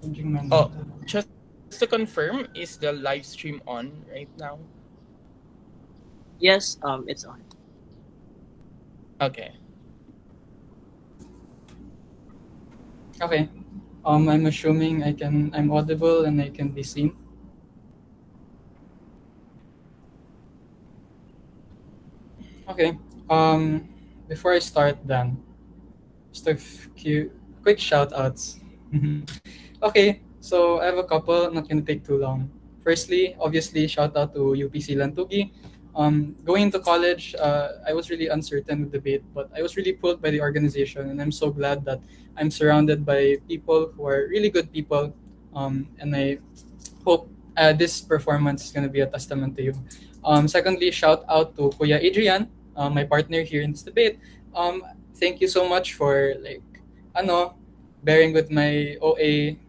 Changing my Oh, mind. just to confirm, is the live stream on right now? Yes, it's on. Okay. Okay. I'm assuming I'm audible and I can be seen. Okay. Um, Before I start, then just quick shout outs. Okay, so I have a couple. Not gonna take too long. Firstly, obviously, shout out to UPC Lantugi. Going into college, I was really uncertain with the debate, but I was really pulled by the organization, and I'm so glad that I'm surrounded by people who are really good people. And I hope this performance is gonna be a testament to you. Secondly, shout out to Kuya Adrian, my partner here in this debate. Um, Thank you so much for ano, bearing with my OA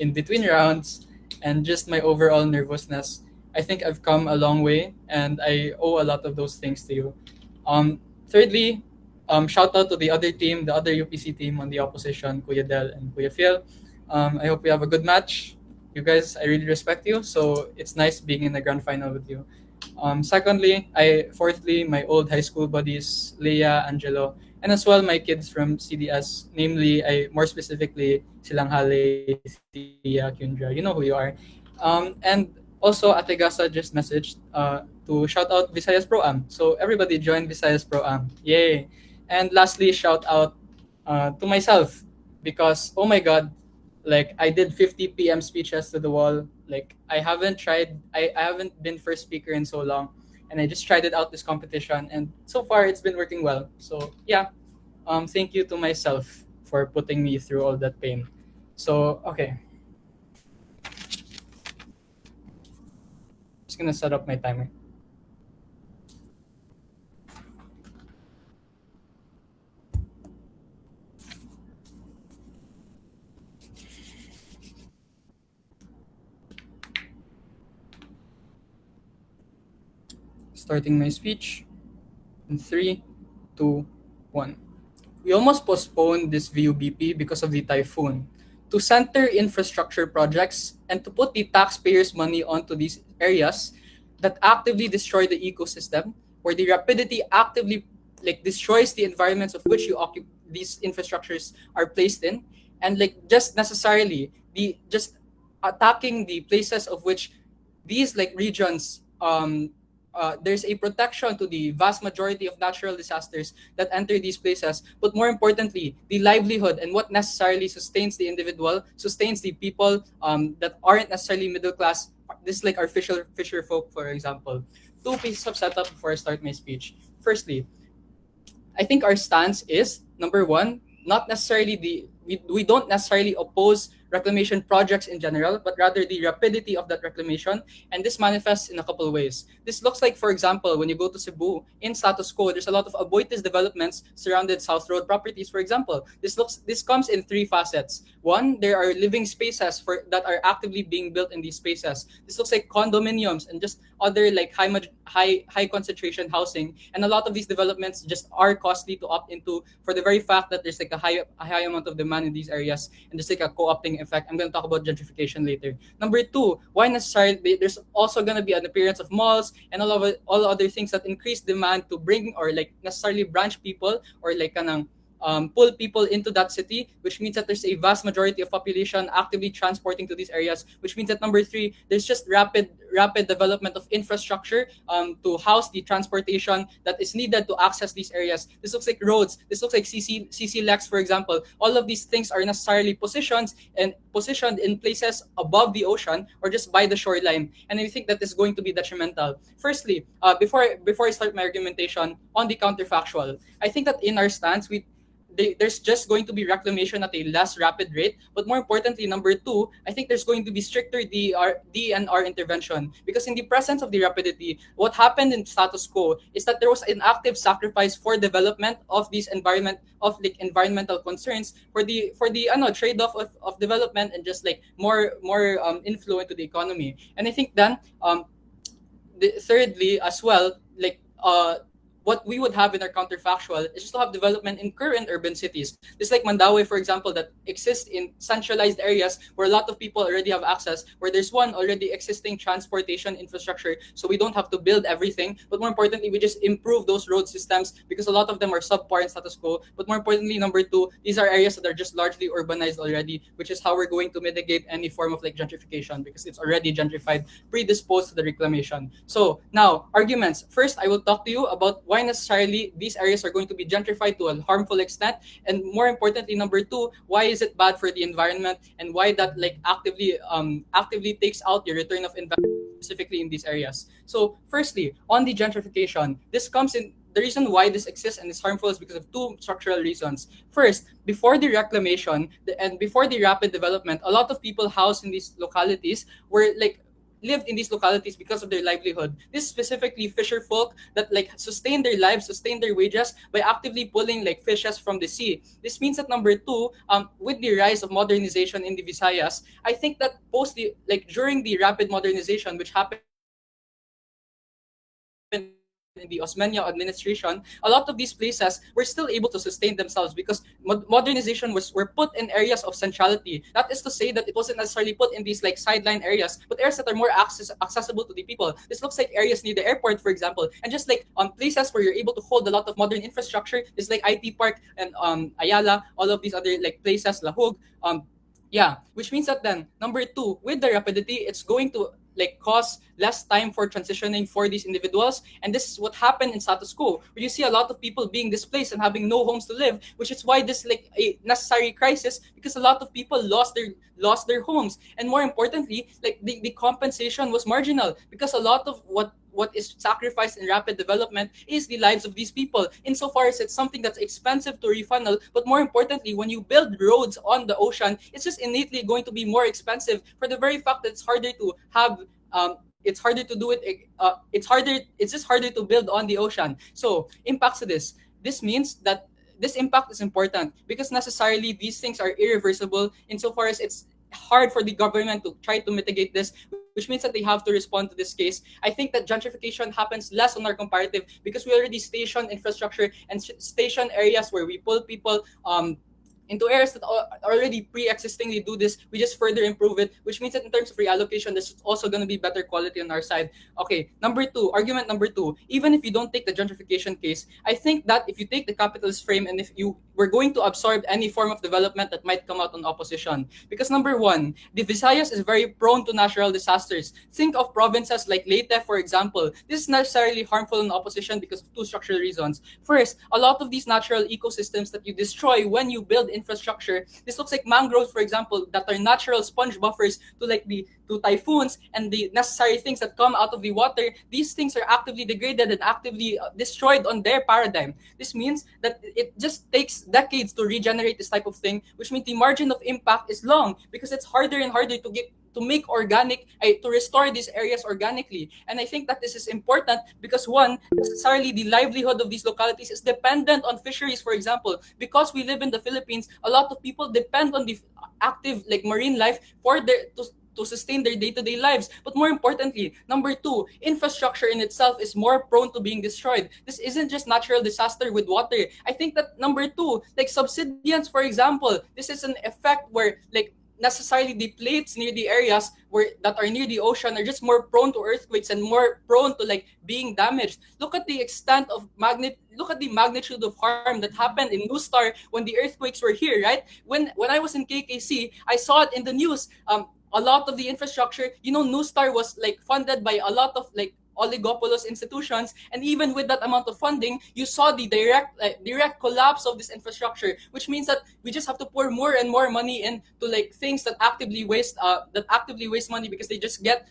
in between rounds and just my overall nervousness. I think I've come a long way and I owe a lot of those things to you. Thirdly, shout out to the other team, the other UPC team on the opposition, Kuya Del and Kuya Phil. I hope we have a good match. You guys, I really respect you, so it's nice being in the grand final with you. Fourthly, my old high school buddies, Leia, Angelo, and as well my kids from CDS, namely, more specifically, silang Hale, Thea, Kyundra, you know who you are. And also, Ategasa just messaged to shout out Visayas Pro Am. So everybody join Visayas Pro Am. Yay! And lastly, shout out to myself because, oh my God, like I did 50 p.m. speeches to the wall. Like I haven't been first speaker in so long, and I just tried it out this competition, and so far it's been working well. So yeah, thank you to myself for putting me through all that pain. So okay, just gonna set up my timer. Starting my speech in three, two, one. We almost postponed this VUBP because of the typhoon. To center infrastructure projects and to put the taxpayers' money onto these areas that actively destroy the ecosystem, where the rapidity actively destroys the environments of which these infrastructures are placed in, and just necessarily the just attacking the places of which these regions there's a protection to the vast majority of natural disasters that enter these places, but more importantly, the livelihood and what necessarily sustains the individual, sustains the people that aren't necessarily middle class. This is like our fisher folk, for example. Two pieces of setup before I start my speech. Firstly, I think our stance is number one, not necessarily we don't necessarily oppose reclamation projects in general, but rather the rapidity of that reclamation. And this manifests in a couple of ways. This looks like, for example, when you go to Cebu in status quo, there's a lot of aboitis developments surrounded South Road properties, for example. This comes in three facets. One, there are living spaces that are actively being built in these spaces. This looks like condominiums and just other high concentration housing, and a lot of these developments just are costly to opt into for the very fact that there's a high amount of demand in these areas, and there's like a co-opting effect. I'm going to talk about gentrification later. Number two, why necessarily there's also going to be an appearance of malls and all other things that increase demand to bring or necessarily branch people or kanang pull people into that city, which means that there's a vast majority of population actively transporting to these areas, which means that number three, there's just rapid development of infrastructure to house the transportation that is needed to access these areas. This looks like roads. This looks like CC Lex, for example. All of these things are necessarily positioned in places above the ocean or just by the shoreline, and I think that is going to be detrimental. Firstly, before I start my argumentation on the counterfactual, I think that in our stance there's just going to be reclamation at a less rapid rate. But more importantly, number two, I think there's going to be stricter DNR intervention, because in the presence of the rapidity, what happened in status quo is that there was an active sacrifice for development of these environmental concerns for the trade off of development and just more inflow into the economy. And I think then thirdly as well, what we would have in our counterfactual is just to have development in current urban cities. Just like Mandaue, for example, that exists in centralized areas where a lot of people already have access, where there's one already existing transportation infrastructure, so we don't have to build everything. But more importantly, we just improve those road systems because a lot of them are subpar in status quo. But more importantly, number two, these are areas that are just largely urbanized already, which is how we're going to mitigate any form of like gentrification because it's already gentrified, predisposed to the reclamation. So now, arguments. First, I will talk to you about why necessarily these areas are going to be gentrified to a harmful extent, and more importantly, number two, why is it bad for the environment, and why that like actively takes out the return of investment specifically in these areas. So, firstly, on the gentrification, this comes in. The reason why this exists and is harmful is because of two structural reasons. First, before the reclamation and before the rapid development, a lot of people housed in these localities were like lived in these localities because of their livelihood. This specifically fisher folk that like sustain their lives, sustain their wages by actively pulling like fishes from the sea. This means that number two, with the rise of modernization in the Visayas, I think that post the like during the rapid modernization which happened in the Osmeña administration, a lot of these places were still able to sustain themselves because modernization were put in areas of centrality. That is to say that it wasn't necessarily put in these like sideline areas, but areas that are more accessible to the people. This looks like areas near the airport, for example, and just like on places where you're able to hold a lot of modern infrastructure, just like IT Park and Ayala, all of these other like places, Lahug. Yeah, which means that then number two, with the rapidity, it's going to like cause less time for transitioning for these individuals, and this is what happened in status quo, where you see a lot of people being displaced and having no homes to live, which is why this like a necessary crisis because a lot of people lost their homes, and more importantly, like the compensation was marginal because a lot of what is sacrificed in rapid development is the lives of these people, insofar as it's something that's expensive to refunnel. But more importantly, when you build roads on the ocean, it's just innately going to be more expensive for the very fact that it's harder to have it's harder to do it it's just harder to build on the ocean. So impacts to this means that this impact is important because necessarily these things are irreversible insofar as it's hard for the government to try to mitigate this, which means that they have to respond to this case. I think that gentrification happens less on our comparative because we already station infrastructure and station areas where we pull people into areas that already pre-existingly do this. We just further improve it, which means that in terms of reallocation, there's also going to be better quality on our side. Okay, argument number two, even if you don't take the gentrification case, I think that if you take the capitalist frame and if you were going to absorb any form of development that might come out on opposition, because number one, the Visayas is very prone to natural disasters. Think of provinces like Leyte, for example. This is necessarily harmful in opposition because of two structural reasons. First, a lot of these natural ecosystems that you destroy when you build infrastructure, this looks like mangroves, for example, that are natural sponge buffers to typhoons and the necessary things that come out of the water. These things are actively degraded and actively destroyed on their paradigm. This means that it just takes decades to regenerate this type of thing, which means the margin of impact is long because it's harder and harder to make to restore these areas organically. And I think that this is important because one, necessarily the livelihood of these localities is dependent on fisheries, for example. Because we live in the Philippines, a lot of people depend on the active like marine life for to sustain their day-to-day lives. But more importantly, number two, infrastructure in itself is more prone to being destroyed. This isn't just natural disaster with water. I think that number two, like subsidence, for example, this is an effect where like necessarily the plates near the areas that are near the ocean are just more prone to earthquakes and more prone to like being damaged. Look at the magnitude of harm that happened in New Star when the earthquakes were here, right? When I was in KKC, I saw it in the news. A lot of the infrastructure, New Star was like funded by a lot of like oligopolos institutions, and even with that amount of funding, you saw the direct collapse of this infrastructure, which means that we just have to pour more and more money into like things that actively waste money because they just get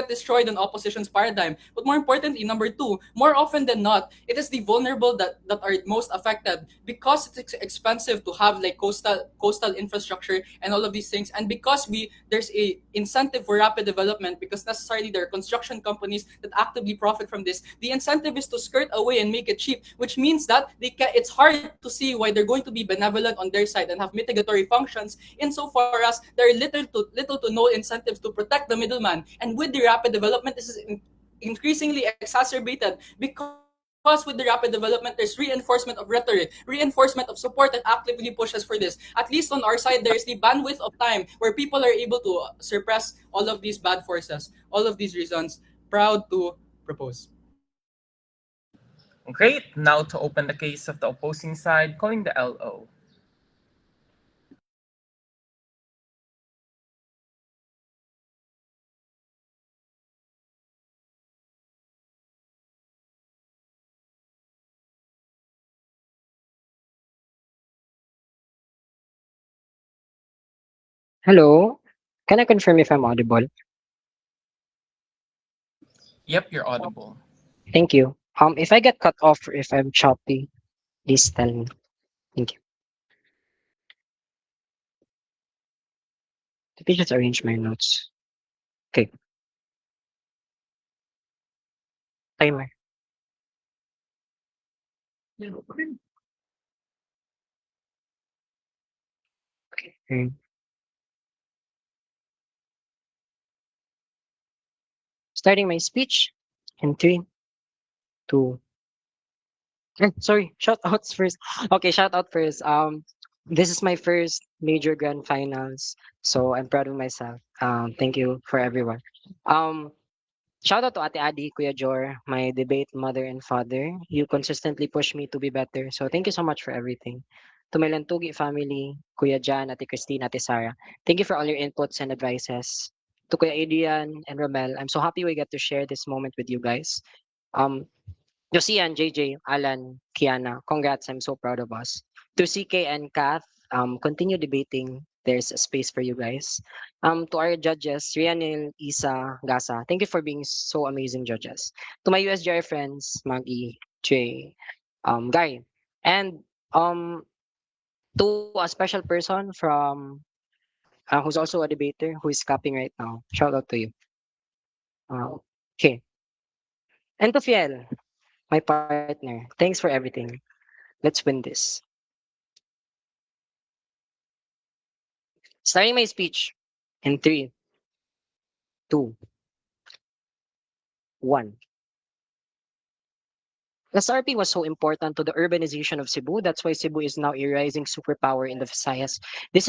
destroyed in opposition's paradigm. But more importantly, number two, more often than not, it is the vulnerable that are most affected because it's expensive to have like coastal infrastructure and all of these things, and because there's a incentive for rapid development because necessarily there are construction companies that actively profit from this. The incentive is to skirt away and make it cheap, which means that it's hard to see why they're going to be benevolent on their side and have mitigatory functions insofar as there are little to no incentives to protect the middleman. And with the rapid development, this is increasingly exacerbated because with the rapid development there's reinforcement of rhetoric, reinforcement of support that actively pushes for this. At least on our side there is the bandwidth of time where people are able to suppress all of these bad forces, all of these reasons. Proud to propose. Great. Now to open the case of the opposing side, calling the LO. Hello. Can I confirm if I'm audible? Yep, you're audible. Thank you. If I get cut off or if I'm choppy, please tell me. Thank you. Let me just arrange my notes. Okay. Timer. Okay. Starting my speech in three, two. Sorry. Shout outs first. Okay, shout out first. This is my first major grand finals, so I'm proud of myself. Thank you for everyone. Um, Shout out to Ate Adi, Kuya Jor, my debate mother and father. You consistently push me to be better. So thank you so much for everything. To my Lantugi family, Kuya Jan, Ate Christine, Ate Sarah. Thank you for all your inputs and advices. To Kuya Adrian and Rommel, I'm so happy we get to share this moment with you guys. Um, Josian, JJ, Alan, Kiana, congrats. I'm so proud of us. To CK and Kath, continue debating. There's a space for you guys. To our judges, Rianil, Isa, Gasa, thank you for being so amazing judges. To my USGR friends, Maggie, Jay, Guy, and um, to a special person from who's also a debater who is capping right now. Shout out to you. Okay. And to Fiel, my partner, thanks for everything. Let's win this. Starting my speech in three, two, one. SRP was so important to the urbanization of Cebu. That's why Cebu is now a rising superpower in the Visayas. This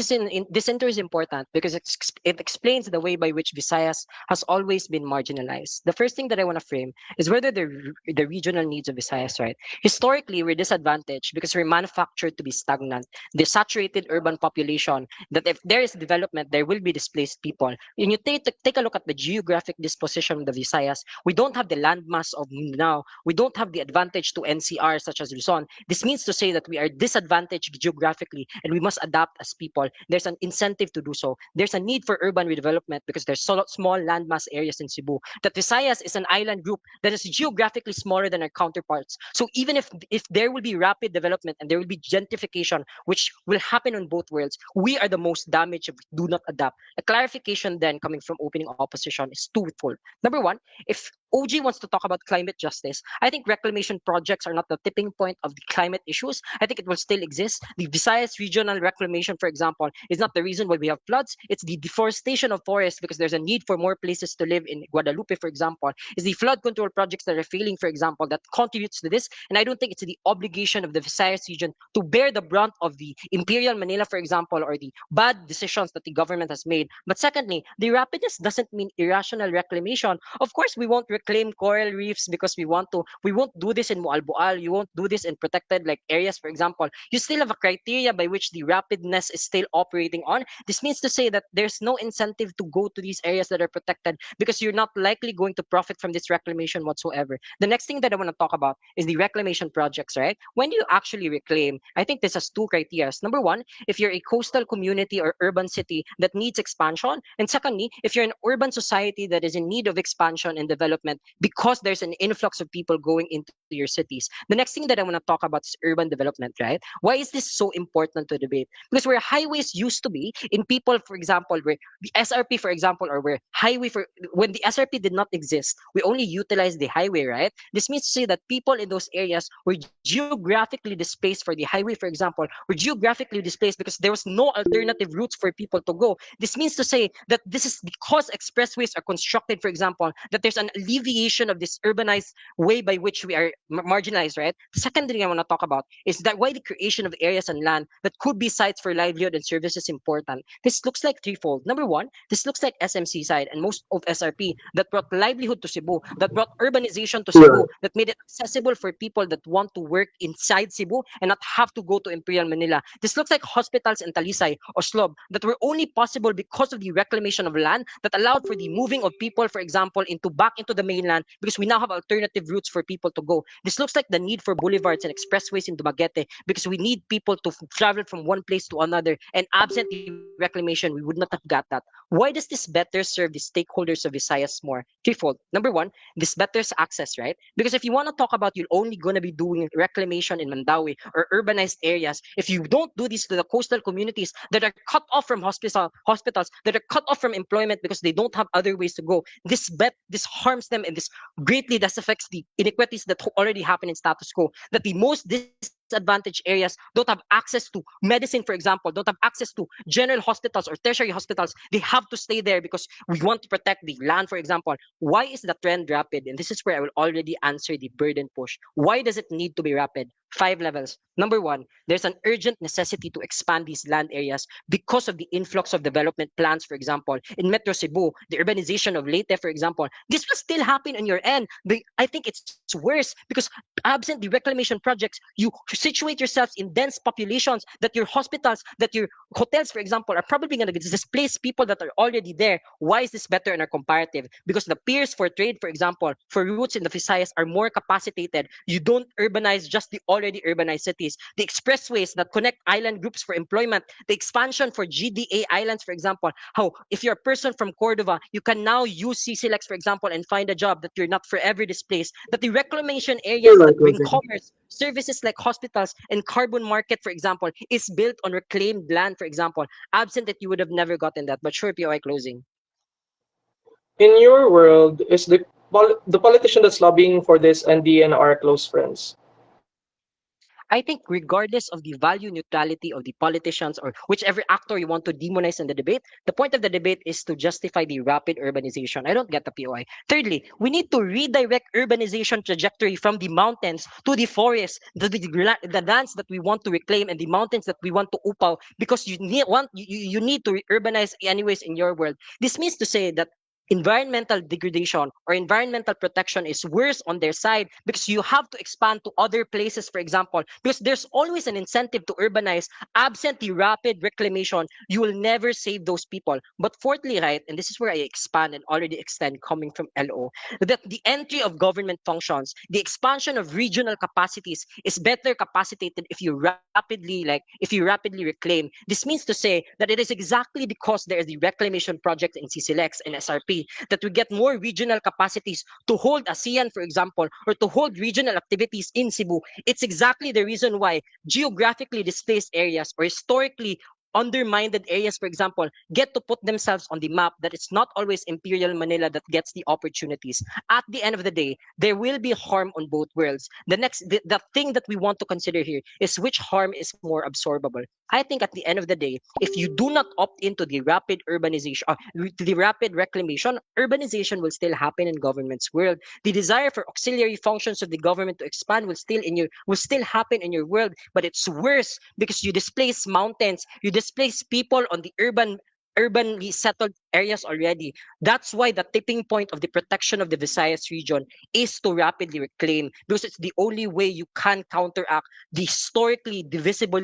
center is important because it explains the way by which Visayas has always been marginalized. The first thing that I want to frame is whether the regional needs of Visayas, right? Historically, we're disadvantaged because we're manufactured to be stagnant. The saturated urban population, that if there is development, there will be displaced people. When you take a look at the geographic disposition of the Visayas, we don't have the landmass of Mindanao. We don't have the advantage to NCR such as Luzon. This means to say that we are disadvantaged geographically and we must adapt as people. There's an incentive to do so. There's a need for urban redevelopment because there's so small landmass areas in Cebu. That Visayas is an island group that is geographically smaller than our counterparts. So even if there will be rapid development and there will be gentrification, which will happen on both worlds, we are the most damaged if we do not adapt. A clarification then coming from opening opposition is twofold. Number one, if OG wants to talk about climate justice, I think reclamation projects are not the tipping point of the climate issues. I think it will still exist. The Visayas regional reclamation, for example, is not the reason why we have floods. It's the deforestation of forests because there's a need for more places to live in Guadalupe, for example. It's the flood control projects that are failing, for example, that contributes to this. And I don't think it's the obligation of the Visayas region to bear the brunt of the Imperial Manila, for example, or the bad decisions that the government has made. But secondly, the rapidness doesn't mean irrational reclamation. Of course, we won't reclaim coral reefs because we want to. We won't do this in Mualboal. You won't do this in protected like areas, for example. You still have a criteria by which the rapidness is still operating on. This means to say that there's no incentive to go to these areas that are protected because you're not likely going to profit from this reclamation whatsoever. The next thing that I want to talk about is the reclamation projects, right? When do you actually reclaim? I think this has two criteria. Number one, if you're a coastal community or urban city that needs expansion. And secondly, if you're an urban society that is in need of expansion and development because there's an influx of people going into your your cities. The next thing that I want to talk about is urban development, right? Why is this so important to debate? Because where highways used to be, in people, for example, where the SRP, for example, or where highway for when the SRP did not exist, we only utilized the highway, right? This means to say that people in those areas were geographically displaced for the highway, for example, were geographically displaced because there was no alternative routes for people to go. This means to say that this is because expressways are constructed, for example, that there's an alleviation of this urbanized way by which we are marginalized, right? The second thing I want to talk about is that why the creation of areas and land that could be sites for livelihood and service is important. This looks like threefold. Number one, this looks like SMC side and most of SRP that brought livelihood to Cebu, that brought urbanization to Yeah. Cebu, that made it accessible for people that want to work inside Cebu and not have to go to Imperial Manila. This looks like hospitals in Talisay or Slob that were only possible because of the reclamation of land that allowed for the moving of people, for example, into back into the mainland because we now have alternative routes for people to go. This looks like the need for boulevards and expressways in Dumaguete because we need people to travel from one place to another. And absent the reclamation, we would not have got that. Why does this better serve the stakeholders of Visayas more? Threefold. Number one, this betters access, right? Because if you want to talk about you're only going to be doing reclamation in Mandawi or urbanized areas, if you don't do this to the coastal communities that are cut off from hospitals, that are cut off from employment because they don't have other ways to go, this harms them and this greatly affects the inequities that already happen in status quo. That the most disadvantaged areas don't have access to medicine, for example, don't have access to general hospitals or tertiary hospitals. They have to stay there because we want to protect the land, for example. Why is the trend rapid? And this is where I will already answer the burden push. Why does it need to be rapid? 5 levels. Number one, there's an urgent necessity to expand these land areas because of the influx of development plans, for example, in Metro Cebu, the urbanization of Leyte, for example. This will still happen on your end. But I think it's worse because absent the reclamation projects, you situate yourselves in dense populations that your hospitals, that your hotels, for example, are probably going to displace people that are already there. Why is this better in our comparative? Because the piers for trade, for example, for routes in the Visayas are more capacitated. You don't urbanize just the already urbanized cities. The expressways that connect island groups for employment, the expansion for GDA islands, for example, how if you're a person from Cordova, you can now use CCLX, for example, and find a job that you're not forever displaced. That the reclamation areas You're right, that bring Rosie. commerce, services like hospitals and carbon market, for example, is built on reclaimed land, for example. Absent it, you would have never gotten that. But sure, POI closing. In your world, is the politician that's lobbying for this and DNR close friends? I think regardless of the value neutrality of the politicians or whichever actor you want to demonize in the debate, the point of the debate is to justify the rapid urbanization. I don't get the POI. Thirdly, we need to redirect urbanization trajectory from the mountains to the forests, the lands that we want to reclaim and the mountains that we want to upaw because you need to urbanize anyways in your world. This means to say that environmental degradation or environmental protection is worse on their side because you have to expand to other places, for example, because there's always an incentive to urbanize. Absent the rapid reclamation, you will never save those people. But fourthly, right, and this is where I expand and already extend coming from LO, that the entry of government functions, the expansion of regional capacities is better capacitated if you rapidly reclaim. This means to say that it is exactly because there is the reclamation project in CCLX and SRP that we get more regional capacities to hold ASEAN, for example, or to hold regional activities in Cebu. It's exactly the reason why geographically displaced areas or historically undermined areas, for example, get to put themselves on the map that it's not always Imperial Manila that gets the opportunities. At the end of the day, there will be harm on both worlds. The thing that we want to consider here is which harm is more absorbable. I think at the end of the day, if you do not opt into the rapid urbanization, to the rapid reclamation, urbanization will still happen in government's world. The desire for auxiliary functions of the government to expand will still happen in your world, but it's worse because you displace mountains, you displace people on the urbanly settled areas already. That's why the tipping point of the protection of the Visayas region is to rapidly reclaim because it's the only way you can counteract the historically divisible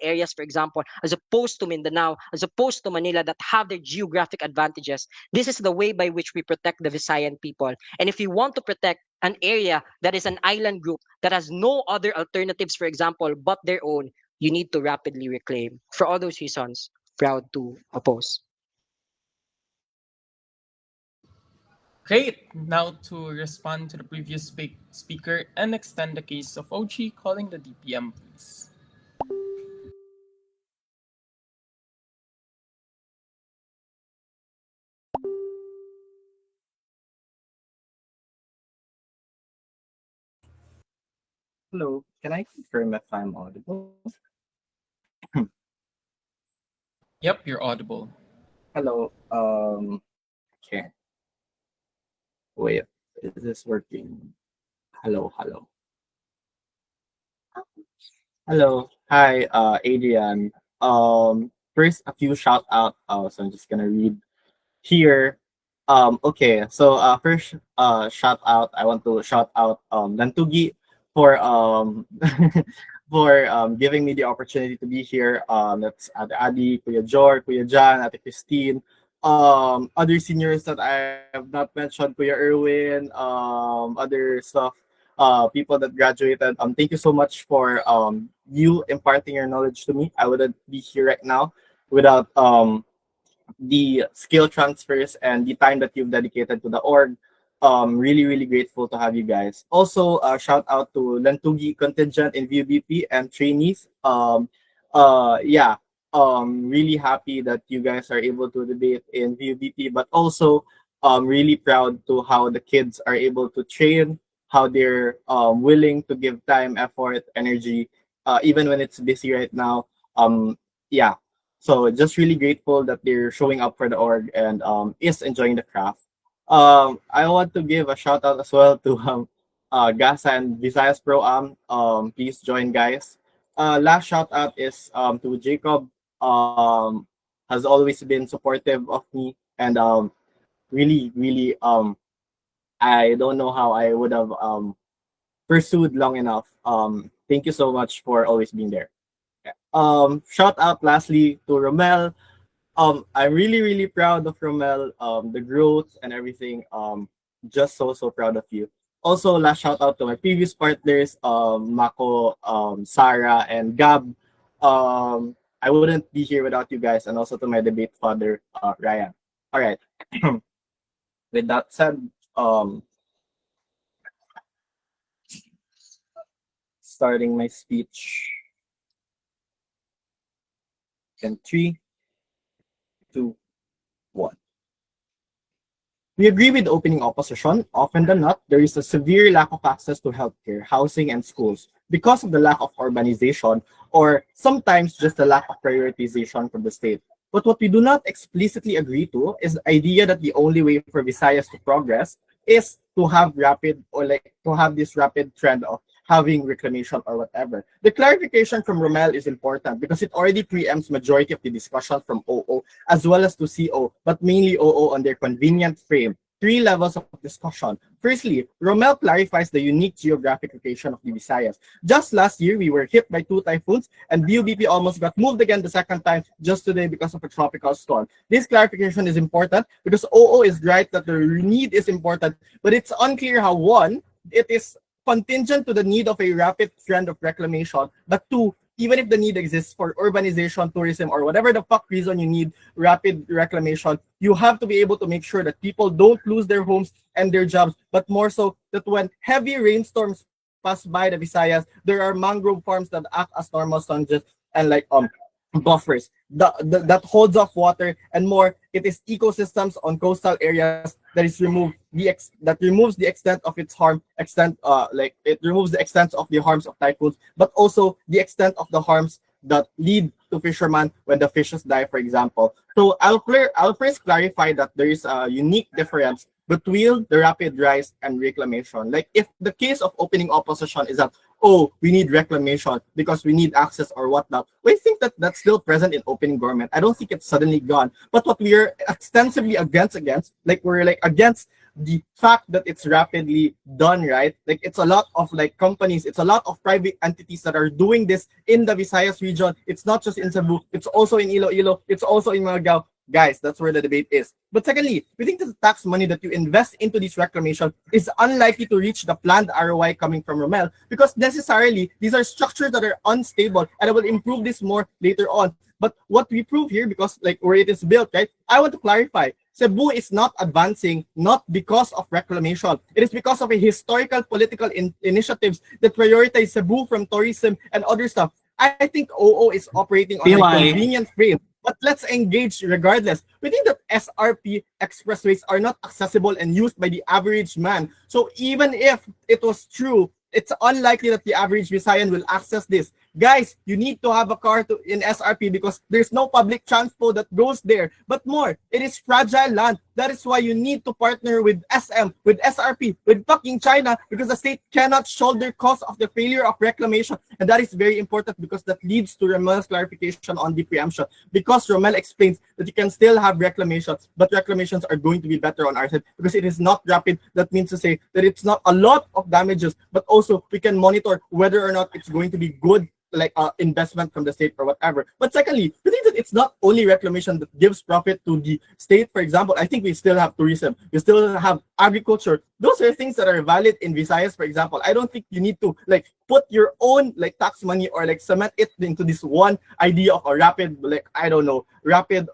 areas, for example, as opposed to Mindanao, as opposed to Manila that have their geographic advantages. This is the way by which we protect the Visayan people. And if you want to protect an area that is an island group that has no other alternatives, for example, but their own, you need to rapidly reclaim. For all those reasons, proud to oppose. Great. Now to respond to the previous speaker and extend the case of OG calling the DPM, please. Hello, can I confirm if I'm audible? Yep, you're audible. Hello, okay, wait, is this working? Hello, hello. Hello, hi, Adrian. First, a few shout out. So I'm just gonna read here. Okay, so first, shout out. I want to shout out Nantugi for for giving me the opportunity to be here. That's Ate Adi, Kuya Jor, Kuya Jan, Ate Christine. Other seniors that I have not mentioned, Kuya Erwin. Other stuff. People that graduated. Thank you so much for you imparting your knowledge to me. I wouldn't be here right now without the skill transfers and the time that you've dedicated to the org. Really, really grateful to have you guys. Also, shout out to Lantugi contingent in VUBP and trainees. Yeah, really happy that you guys are able to debate in VUBP, but also really proud to how the kids are able to train, how they're willing to give time, effort, energy, even when it's busy right now. Yeah, so just really grateful that they're showing up for the org and is enjoying the craft. I want to give a shout out as well to Gasa and Visayas Pro Am. Please join, guys. Last shout out is to Jacob. Has always been supportive of me and really, really I don't know how I would have pursued long enough. Thank you so much for always being there. Shout out lastly to Rommel. I'm really, really proud of Rommel, the growth and everything. Just so proud of you. Also, last shout out to my previous partners, Mako, Sarah, and Gab. I wouldn't be here without you guys, and also to my debate father, Ryan. All right. With that said, starting my speech in 3, 2, 1. We agree with the opening opposition. Often than not, there is a severe lack of access to healthcare, housing, and schools because of the lack of urbanization or sometimes just the lack of prioritization from the state. But what we do not explicitly agree to is the idea that the only way for Visayas to progress is to have rapid or like to have this rapid trend of having reclamation or whatever. The clarification from Rommel is important because it already preempts majority of the discussion from OO as well as to CO, but mainly OO on their convenient frame. 3 levels of discussion. Firstly, Rommel clarifies the unique geographic location of the Visayas. Just last year, we were hit by 2 typhoons, and BUBP almost got moved again the second time just today because of a tropical storm. This clarification is important because OO is right that the need is important, but it's unclear how, one, it is contingent to the need of a rapid trend of reclamation, but two, even if the need exists for urbanization, tourism, or whatever the fuck reason you need rapid reclamation, you have to be able to make sure that people don't lose their homes and their jobs, but more so that when heavy rainstorms pass by the Visayas, there are mangrove farms that act as normal sponges and like buffers that holds off water and more. It is ecosystems on coastal areas that is removed that removes the extent of its harm extent like it removes the extent of the harms of typhoons, but also the extent of the harms that lead to fishermen when the fishes die, for example. So I'll first clarify that there is a unique difference between the rapid rise and reclamation. Like if the case of opening opposition is that, oh, we need reclamation because we need access or whatnot, we think that that's still present in opening government. I don't think it's suddenly gone. But what we are extensively against, like we're like against the fact that it's rapidly done, right? Like it's a lot of like companies, it's a lot of private entities that are doing this in the Visayas region. It's not just in Cebu, it's also in Iloilo, it's also in Malagao. Guys, that's where the debate is. But secondly, we think that the tax money that you invest into this reclamation is unlikely to reach the planned ROI coming from Rommel because necessarily these are structures that are unstable, and I will improve this more later on. But what we prove here, because like where it is built, right? I want to clarify. Cebu is not advancing not because of reclamation. It is because of a historical political initiatives that prioritize Cebu from tourism and other stuff. I think OO is operating on a PY. convenient frame, but let's engage regardless. We think that SRP expressways are not accessible and used by the average man. So even if it was true, it's unlikely that the average Visayan will access this. Guys, you need to have a car in SRP because there's no public transport that goes there. But more, it is fragile land. That is why you need to partner with SM, with SRP, with fucking China, because the state cannot shoulder cost of the failure of reclamation. And that is very important because that leads to Rommel's clarification on the preemption. Because Rommel explains that you can still have reclamations, but reclamations are going to be better on our side because it is not rapid. That means to say that it's not a lot of damages, but also we can monitor whether or not it's going to be good like investment from the state or whatever. But secondly, we think that it's not only reclamation that gives profit to the state. For example, I think we still have tourism, we still have agriculture. Those are things that are valid in Visayas, for example. I don't think you need to like put your own like tax money or like cement it into this one idea of a rapid like I don't know rapid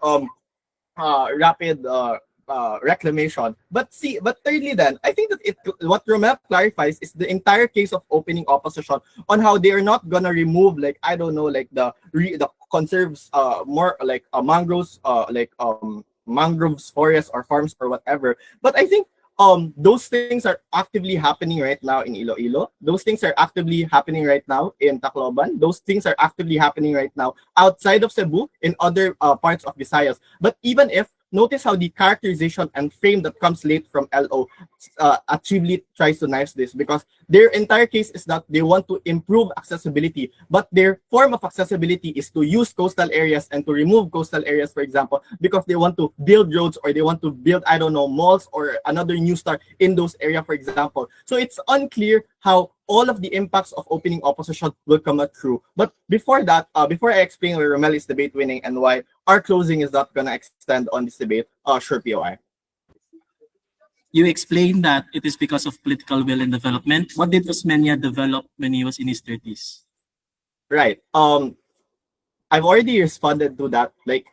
reclamation. But see, but thirdly, then I think that what Rommel clarifies is the entire case of opening opposition on how they are not gonna remove like I don't know like the conserves more like mangroves mangroves forests or farms or whatever. But I think those things are actively happening right now in Iloilo. Those things are actively happening right now in Tacloban. Those things are actively happening right now outside of Cebu in other parts of Visayas. But even if notice how the characterization and frame that comes late from LO actively tries to knife this because their entire case is that they want to improve accessibility, but their form of accessibility is to use coastal areas and to remove coastal areas, for example, because they want to build roads or they want to build, I don't know, malls or another new star in those areas, for example. So it's unclear how all of the impacts of opening opposition will come out through. But before that, before I explain why Rommel is debate winning and why our closing is not going to extend on this debate, sure, POI. You explained that it is because of political will and development. What did Osmeña develop when he was in his 30s? Right. I've already responded to that. Like,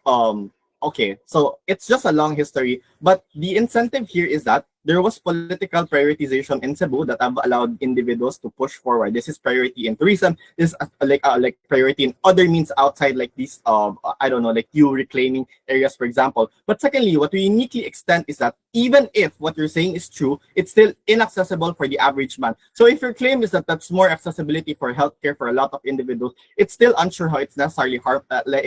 okay, so it's just a long history, but the incentive here is that there was political prioritization in Cebu that have allowed individuals to push forward. This is priority in tourism. This is like priority in other means outside like these I don't know like you reclaiming areas, for example. But secondly, what we uniquely extend is that even if what you're saying is true, it's still inaccessible for the average man. So if your claim is that that's more accessibility for healthcare for a lot of individuals, it's still unsure how it's necessarily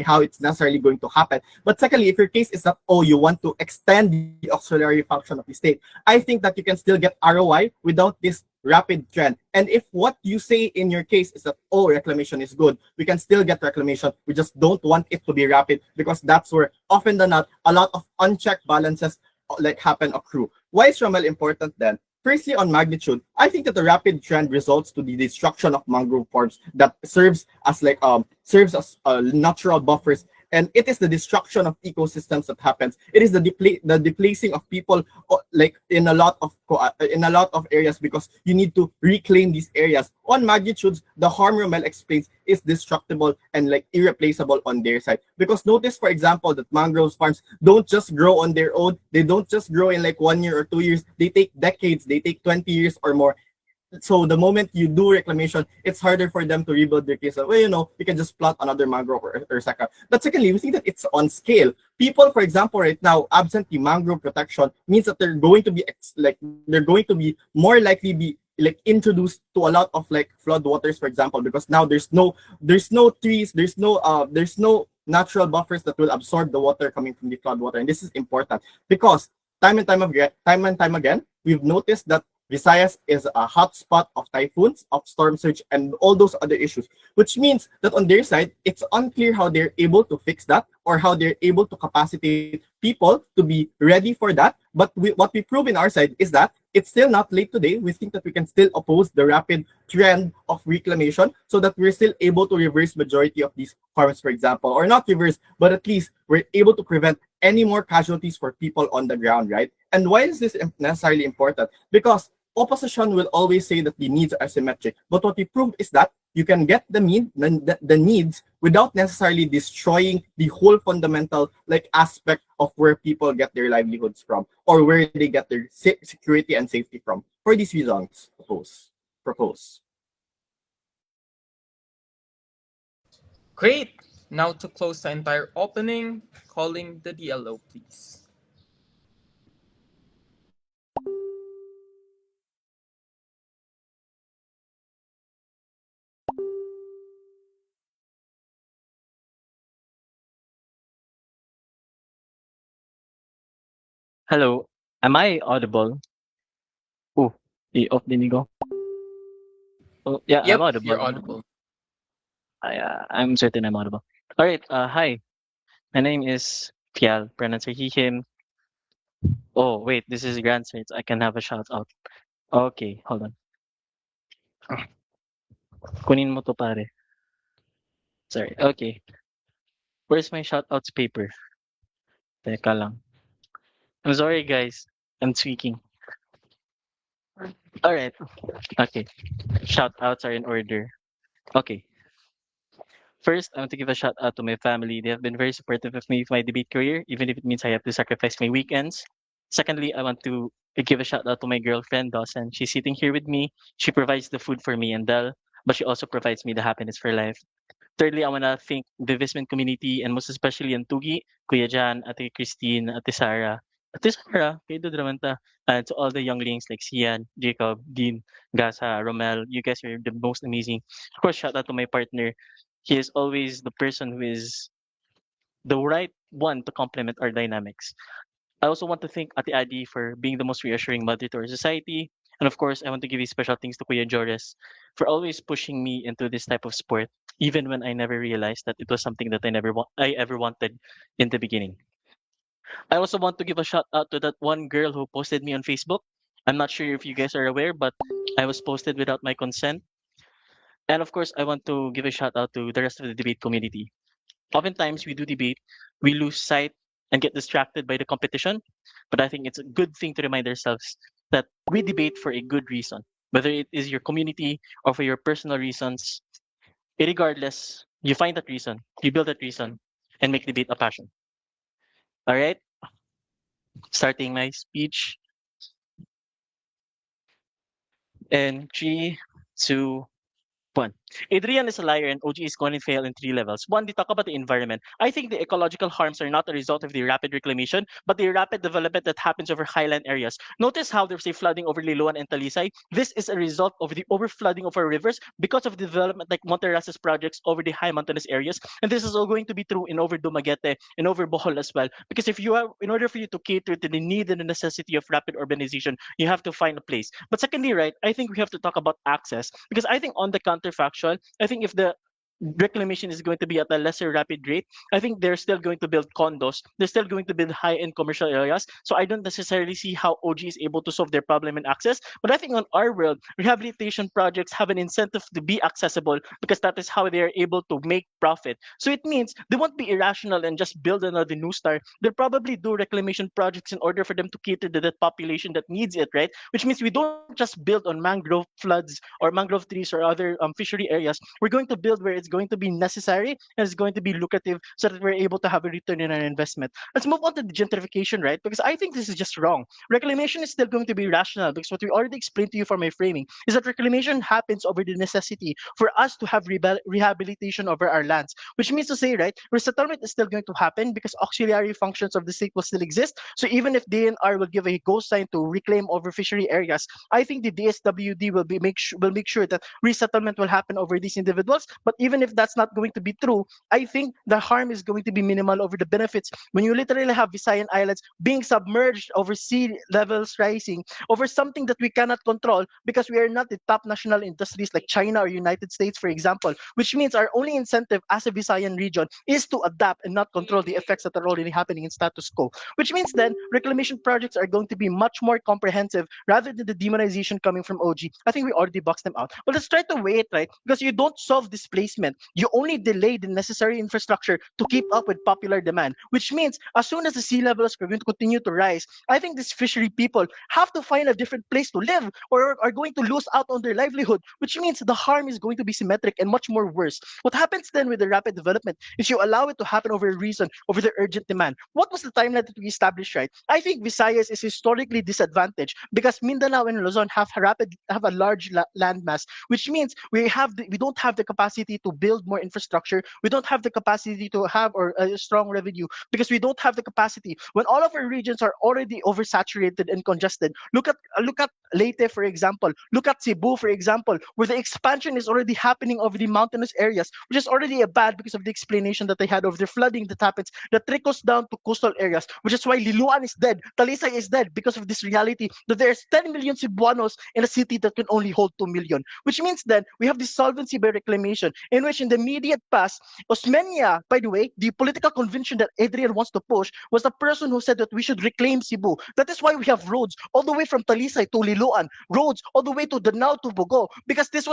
how it's necessarily going to happen. But secondly, if your case is that you want to extend the auxiliary function of the state, I think that you can still get ROI without this rapid trend. And if what you say in your case is that, reclamation is good, we can still get reclamation. We just don't want it to be rapid because that's where often than not, a lot of unchecked balances like happen accrue. Why is Rommel important then? Firstly, on magnitude, I think that the rapid trend results to the destruction of mangrove forms that serves as natural buffers, and it is the destruction of ecosystems that happens. It is the displacing of people like in a lot of areas because you need to reclaim these areas. On magnitudes, the harm Rommel explains is destructible and like irreplaceable on their side. Because notice, for example, that mangrove farms don't just grow on their own. They don't just grow in like 1 year or 2 years. They take decades. They take 20 years or more. So the moment you do reclamation, it's harder for them to rebuild their case. Well, you can just plant another mangrove or second. But secondly, we think that it's on scale. People, for example, right now, absent the mangrove protection means that they're going to be more likely be like introduced to a lot of like flood waters, for example, because now there's no trees, there's no natural buffers that will absorb the water coming from the flood water. And this is important because time and time again, we've noticed that Visayas is a hotspot of typhoons, of storm surge, and all those other issues, which means that on their side, it's unclear how they're able to fix that or how they're able to capacitate people to be ready for that. But what we prove in our side is that it's still not late today. We think that we can still oppose the rapid trend of reclamation so that we're still able to reverse majority of these harms, for example, or not reverse, but at least we're able to prevent any more casualties for people on the ground, right? And why is this necessarily important? Because opposition will always say that the needs are symmetric, but what we proved is that you can get the needs without necessarily destroying the whole fundamental like aspect of where people get their livelihoods from or where they get their security and safety from. For these reasons, propose. Great! Now to close the entire opening, calling the DLO, please. Hello, am I audible? Oh, i-off din ko. Oh, yeah, I'm Yep, audible. you're audible. I'm certain I'm audible. All right, hi. My name is Fial, pronounce he, him. Oh, wait, this is Grand Straits. I can have a shout out. Okay, hold on. Kunin mo to, pare. Sorry. Okay. Where's my shout outs paper? Teka lang. I'm sorry, guys. I'm tweaking. All right. Okay. Shout outs are in order. Okay. First, I want to give a shout out to my family. They have been very supportive of me with my debate career, even if it means I have to sacrifice my weekends. Secondly, I want to give a shout out to my girlfriend, Dawson. She's sitting here with me. She provides the food for me and Del, but she also provides me the happiness for life. Thirdly, I want to thank the investment community and most especially ang Tugi, Kuya Jan, Ate Christine, Ate Sarah, kayo doon naman ta, and to all the younglings like Sian, Jacob, Dean, Gasa, Rommel. You guys are the most amazing. Of course, shout out to my partner. He is always the person who is the right one to complement our dynamics. I also want to thank Ate Adi for being the most reassuring mother to our society. And of course, I want to give you special thanks to Kuya Joris for always pushing me into this type of sport, even when I never realized that it was something that I ever wanted in the beginning. I also want to give a shout out to that one girl who posted me on Facebook. I'm not sure if you guys are aware, but I was posted without my consent. And of course, I want to give a shout out to the rest of the debate community. Oftentimes, we do debate, we lose sight and get distracted by the competition. But I think it's a good thing to remind ourselves that we debate for a good reason, whether it is your community or for your personal reasons. Regardless, you find that reason, you build that reason, and make debate a passion. All right, starting my speech in 3, 2, 1. Adrian is a liar and OG is going to fail in 3 levels. One, they talk about the environment. I think the ecological harms are not a result of the rapid reclamation, but the rapid development that happens over highland areas. Notice how there's a flooding over Liloan and Talisay. This is a result of the overflooding of our rivers because of development like Monterrasa's projects over the high mountainous areas. And this is all going to be true in over Dumaguete and over Bohol as well. Because in order for you to cater to the need and the necessity of rapid urbanization, you have to find a place. But secondly, right, I think we have to talk about access because I think on the counterfactual, I think if the reclamation is going to be at a lesser rapid rate, I think they're still going to build condos. They're still going to build high-end commercial areas. So I don't necessarily see how OG is able to solve their problem in access. But I think on our world, rehabilitation projects have an incentive to be accessible because that is how they are able to make profit. So it means they won't be irrational and just build another new star. They'll probably do reclamation projects in order for them to cater to that population that needs it, right? Which means we don't just build on mangrove floods or mangrove trees or other fishery areas. We're going to build where it's going to be necessary and it's going to be lucrative so that we're able to have a return in our investment. Let's move on to the gentrification, right? Because I think this is just wrong. Reclamation is still going to be rational because what we already explained to you for my framing is that reclamation happens over the necessity for us to have rehabilitation over our lands, which means to say, right, resettlement is still going to happen because auxiliary functions of the state will still exist. So even if DNR will give a go sign to reclaim over fishery areas, I think the DSWD will make sure that resettlement will happen over these individuals. But even if that's not going to be true, I think the harm is going to be minimal over the benefits. When you literally have Visayan Islands being submerged over sea levels rising, over something that we cannot control because we are not the top national industries like China or United States, for example, which means our only incentive as a Visayan region is to adapt and not control the effects that are already happening in status quo. Which means then reclamation projects are going to be much more comprehensive rather than the demonization coming from OG. I think we already boxed them out. But let's try to weigh it, right? Because you don't solve displacement development, you only delay the necessary infrastructure to keep up with popular demand, which means as soon as the sea levels are going to continue to rise, I think these fishery people have to find a different place to live or are going to lose out on their livelihood, which means the harm is going to be symmetric and much more worse. What happens then with the rapid development is you allow it to happen over a reason, over the urgent demand. What was the timeline that we established, right? I think Visayas is historically disadvantaged because Mindanao and Luzon have a large landmass, which means we don't have the capacity to build more infrastructure. We don't have the capacity to have or a strong revenue because we don't have the capacity. When all of our regions are already oversaturated and congested, look at Leyte, for example. Look at Cebu, for example, where the expansion is already happening over the mountainous areas, which is already a bad because of the explanation that they had of the flooding that happens that trickles down to coastal areas, which is why Liloan is dead, Talisay is dead because of this reality that there's 10 million Cebuanos in a city that can only hold 2 million, which means then we have this solvency by reclamation in which in the immediate past, Osmeña, by the way, the political convention that Adrian wants to push was the person who said that we should reclaim Cebu. That is why we have roads all the way from Talisay to Liloan, roads all the way to Danao to Bogo, because this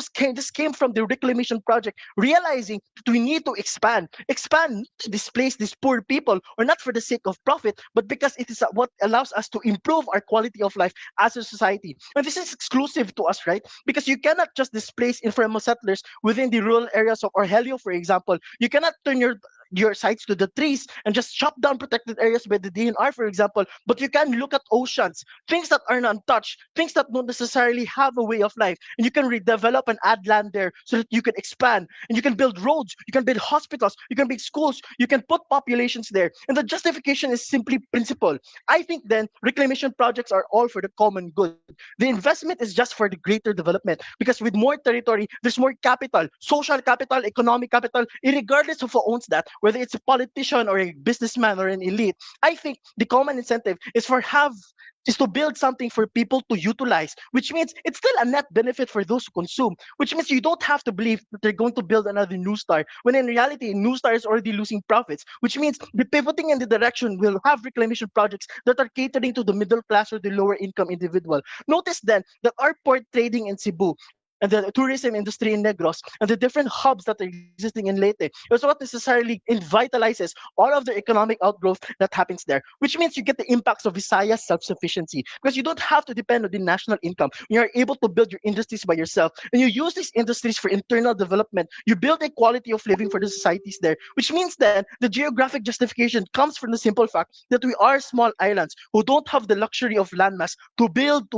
came from the reclamation project, realizing that we need to expand not to displace these poor people or not for the sake of profit, but because it is what allows us to improve our quality of life as a society. And this is exclusive to us, right? Because you cannot just displace informal settlers within the rural areas of Orhelio, for example. You cannot turn your sites to the trees and just chop down protected areas by the DNR, for example, but you can look at oceans, things that are untouched, things that don't necessarily have a way of life, and you can redevelop and add land there so that you can expand and you can build roads, you can build hospitals, you can build schools, you can put populations there. And the justification is simply principle. I think then reclamation projects are all for the common good. The investment is just for the greater development because with more territory, there's more capital, social capital, economic capital, regardless of who owns that, whether it's a politician or a businessman or an elite. I think the common incentive is to build something for people to utilize, which means it's still a net benefit for those who consume, which means you don't have to believe that they're going to build another New Star, when in reality, New Star is already losing profits, which means the pivoting in the direction will have reclamation projects that are catering to the middle class or the lower income individual. Notice then that our port trading in Cebu and the tourism industry in Negros and the different hubs that are existing in Leyte is what necessarily vitalizes all of the economic outgrowth that happens there, which means you get the impacts of Visayas self-sufficiency because you don't have to depend on the national income. You are able to build your industries by yourself and you use these industries for internal development. You build a quality of living for the societies there, which means then the geographic justification comes from the simple fact that we are small islands who don't have the luxury of landmass to build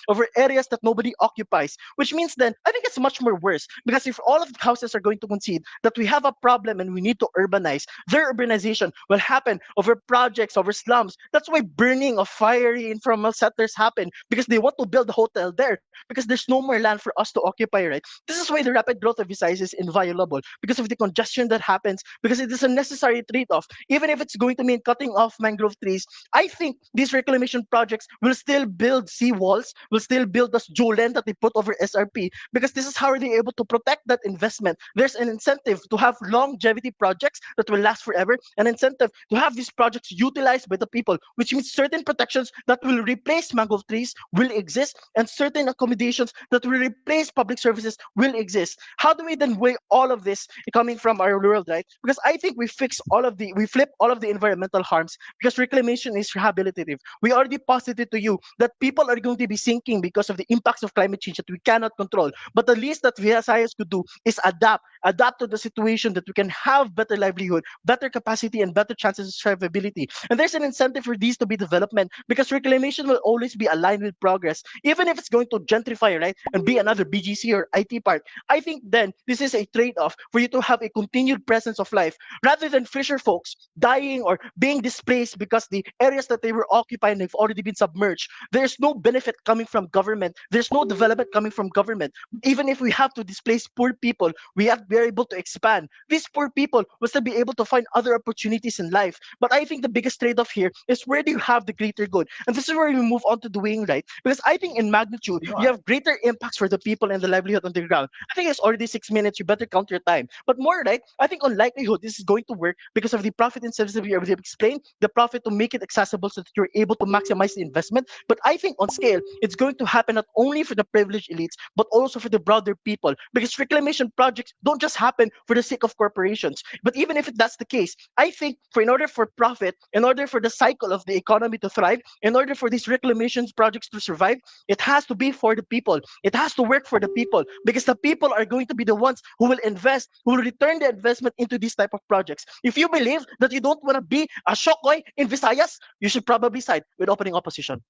over areas that nobody occupies, which means then I think it's much more worse because if all of the houses are going to concede that we have a problem and we need to urbanize, their urbanization will happen over projects, over slums. That's why burning of fiery informal settlers happen because they want to build a hotel there because there's no more land for us to occupy, right? This is why the rapid growth of Visayas is inviolable because of the congestion that happens because it is a necessary trade-off. Even if it's going to mean cutting off mangrove trees, I think these reclamation projects will still build seawalls, will still build this Jolen that they put over SRP because this is how they're able to protect that investment. There's an incentive to have longevity projects that will last forever, an incentive to have these projects utilized by the people, which means certain protections that will replace mangrove trees will exist and certain accommodations that will replace public services will exist. How do we then weigh all of this coming from our world, right? Because I think we flip all of the environmental harms because reclamation is rehabilitative. We already posited to you that people are going to be sinking because of the impacts of climate change that we cannot control. But the least that Visayas could do is adapt to the situation that we can have better livelihood, better capacity, and better chances of survivability. And there's an incentive for these to be development because reclamation will always be aligned with progress, even if it's going to gentrify, right, and be another BGC or IT park. I think then this is a trade-off for you to have a continued presence of life rather than fisher folks dying or being displaced because the areas that they were occupying have already been submerged. There's no benefit coming from government. There's no development coming from government. Even if we have to displace poor people, we are able to expand. These poor people will still be able to find other opportunities in life. But I think the biggest trade-off here is where do you have the greater good? And this is where we move on to doing right. Because I think in magnitude, you have greater impacts for the people and the livelihood on the ground. I think it's already 6 minutes. You better count your time. But more, right? I think on likelihood, this is going to work because of the profit incentives that we have explained, the profit to make it accessible so that you're able to maximize the investment. But I think on scale, it's going to happen not only for the privileged elite, states, but also for the broader people. Because reclamation projects don't just happen for the sake of corporations. But even if that's the case, I think for in order for profit, in order for the cycle of the economy to thrive, in order for these reclamation projects to survive, it has to be for the people. It has to work for the people because the people are going to be the ones who will invest, who will return the investment into these type of projects. If you believe that you don't want to be a shokoy in Visayas, you should probably side with opening opposition.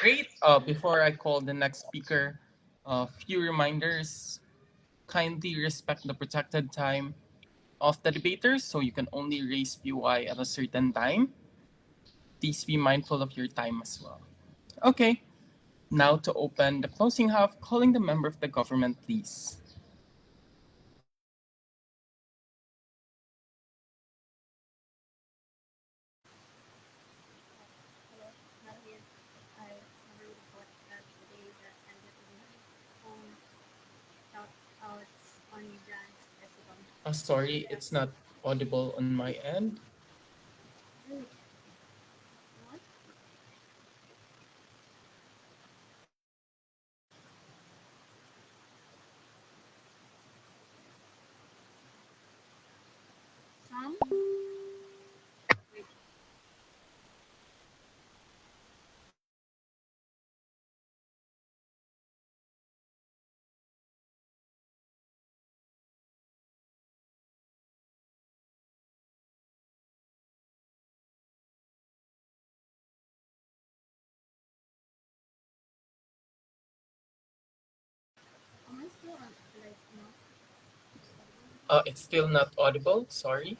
Great. Before I call the next speaker, a few reminders. Kindly respect the protected time of the debaters so you can only raise PUI at a certain time. Please be mindful of your time as well. Okay, now to open the closing half, calling the member of the government, please. Sorry, it's not audible on my end. It's still not audible. Sorry.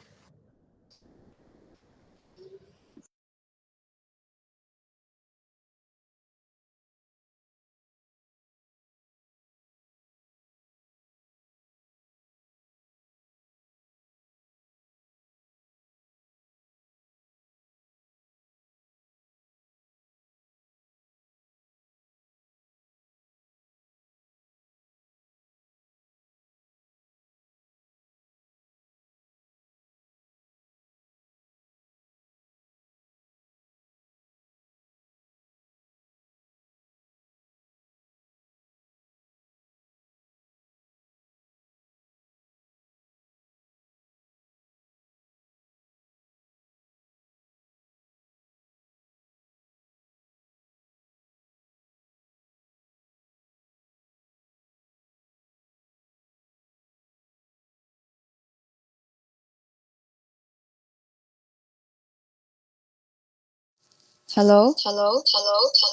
Hello? Hello?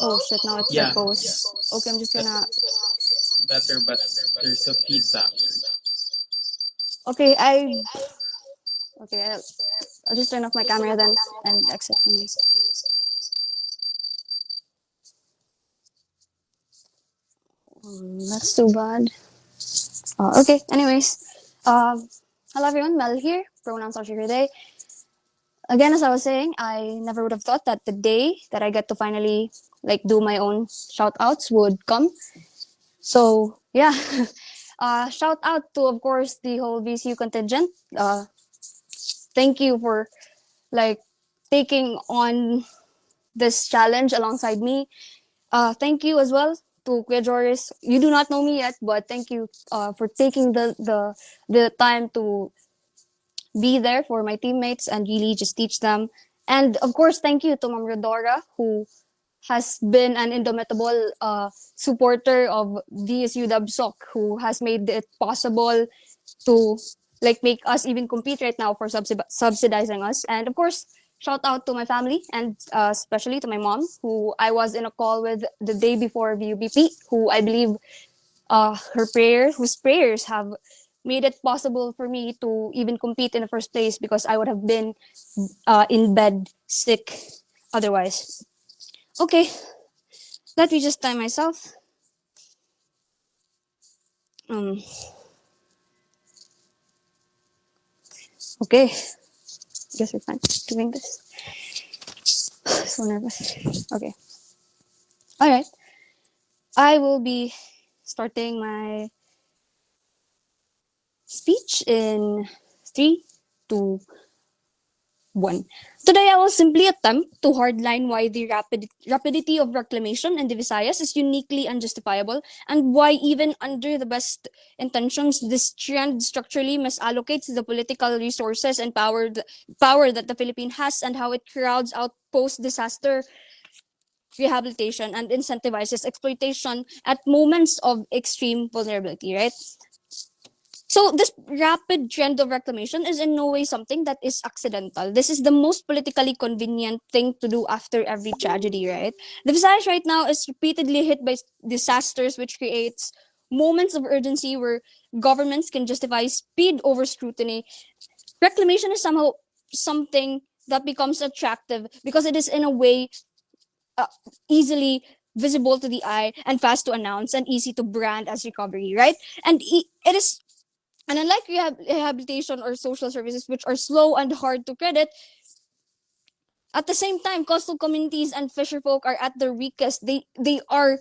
Oh shit, now it's Yeah, echoes. Okay, I'm just gonna. better, but there's a feedback. Okay, Okay, I'll just turn off my camera then and exit from this. That's too bad. Okay, anyways. Hello everyone, Mel here. Pronouns are she, her, they. Again, as I was saying, I never would have thought that the day that I get to finally like do my own shout outs would come. So yeah. Shout out to of course the whole VCU contingent. Thank you for like taking on this challenge alongside me. Thank you as well to Kuya Joris. You do not know me yet, but thank you for taking the time to be there for my teammates and really just teach them. And of course, thank you to Ma'am Rodora, who has been an indomitable supporter of DSU Dabsok, who has made it possible to like make us even compete right now for subsidizing us. And of course, shout out to my family and especially to my mom, who I was in a call with the day before VUBP, who I believe whose prayers have made it possible for me to even compete in the first place because I would have been in bed sick otherwise. Okay, let me just time myself. Um, okay, guess we're fine doing this. So nervous. Okay, all right. I will be starting my speech in 3, 2, one. Today, I will simply attempt to hardline why the rapidity of reclamation in the Visayas is uniquely unjustifiable, and why, even under the best intentions, this trend structurally misallocates the political resources and power that the Philippines has, and how it crowds out post-disaster rehabilitation and incentivizes exploitation at moments of extreme vulnerability, right? So this rapid trend of reclamation is in no way something that is accidental. This is the most politically convenient thing to do after every tragedy, right? The Visayas right now is repeatedly hit by disasters, which creates moments of urgency where governments can justify speed over scrutiny. Reclamation is somehow something that becomes attractive because it is in a way uh, easily visible to the eye and fast to announce and easy to brand as recovery, right? And it is, and unlike rehabilitation or social services, which are slow and hard to credit, at the same time, coastal communities and fisherfolk are at their weakest. These are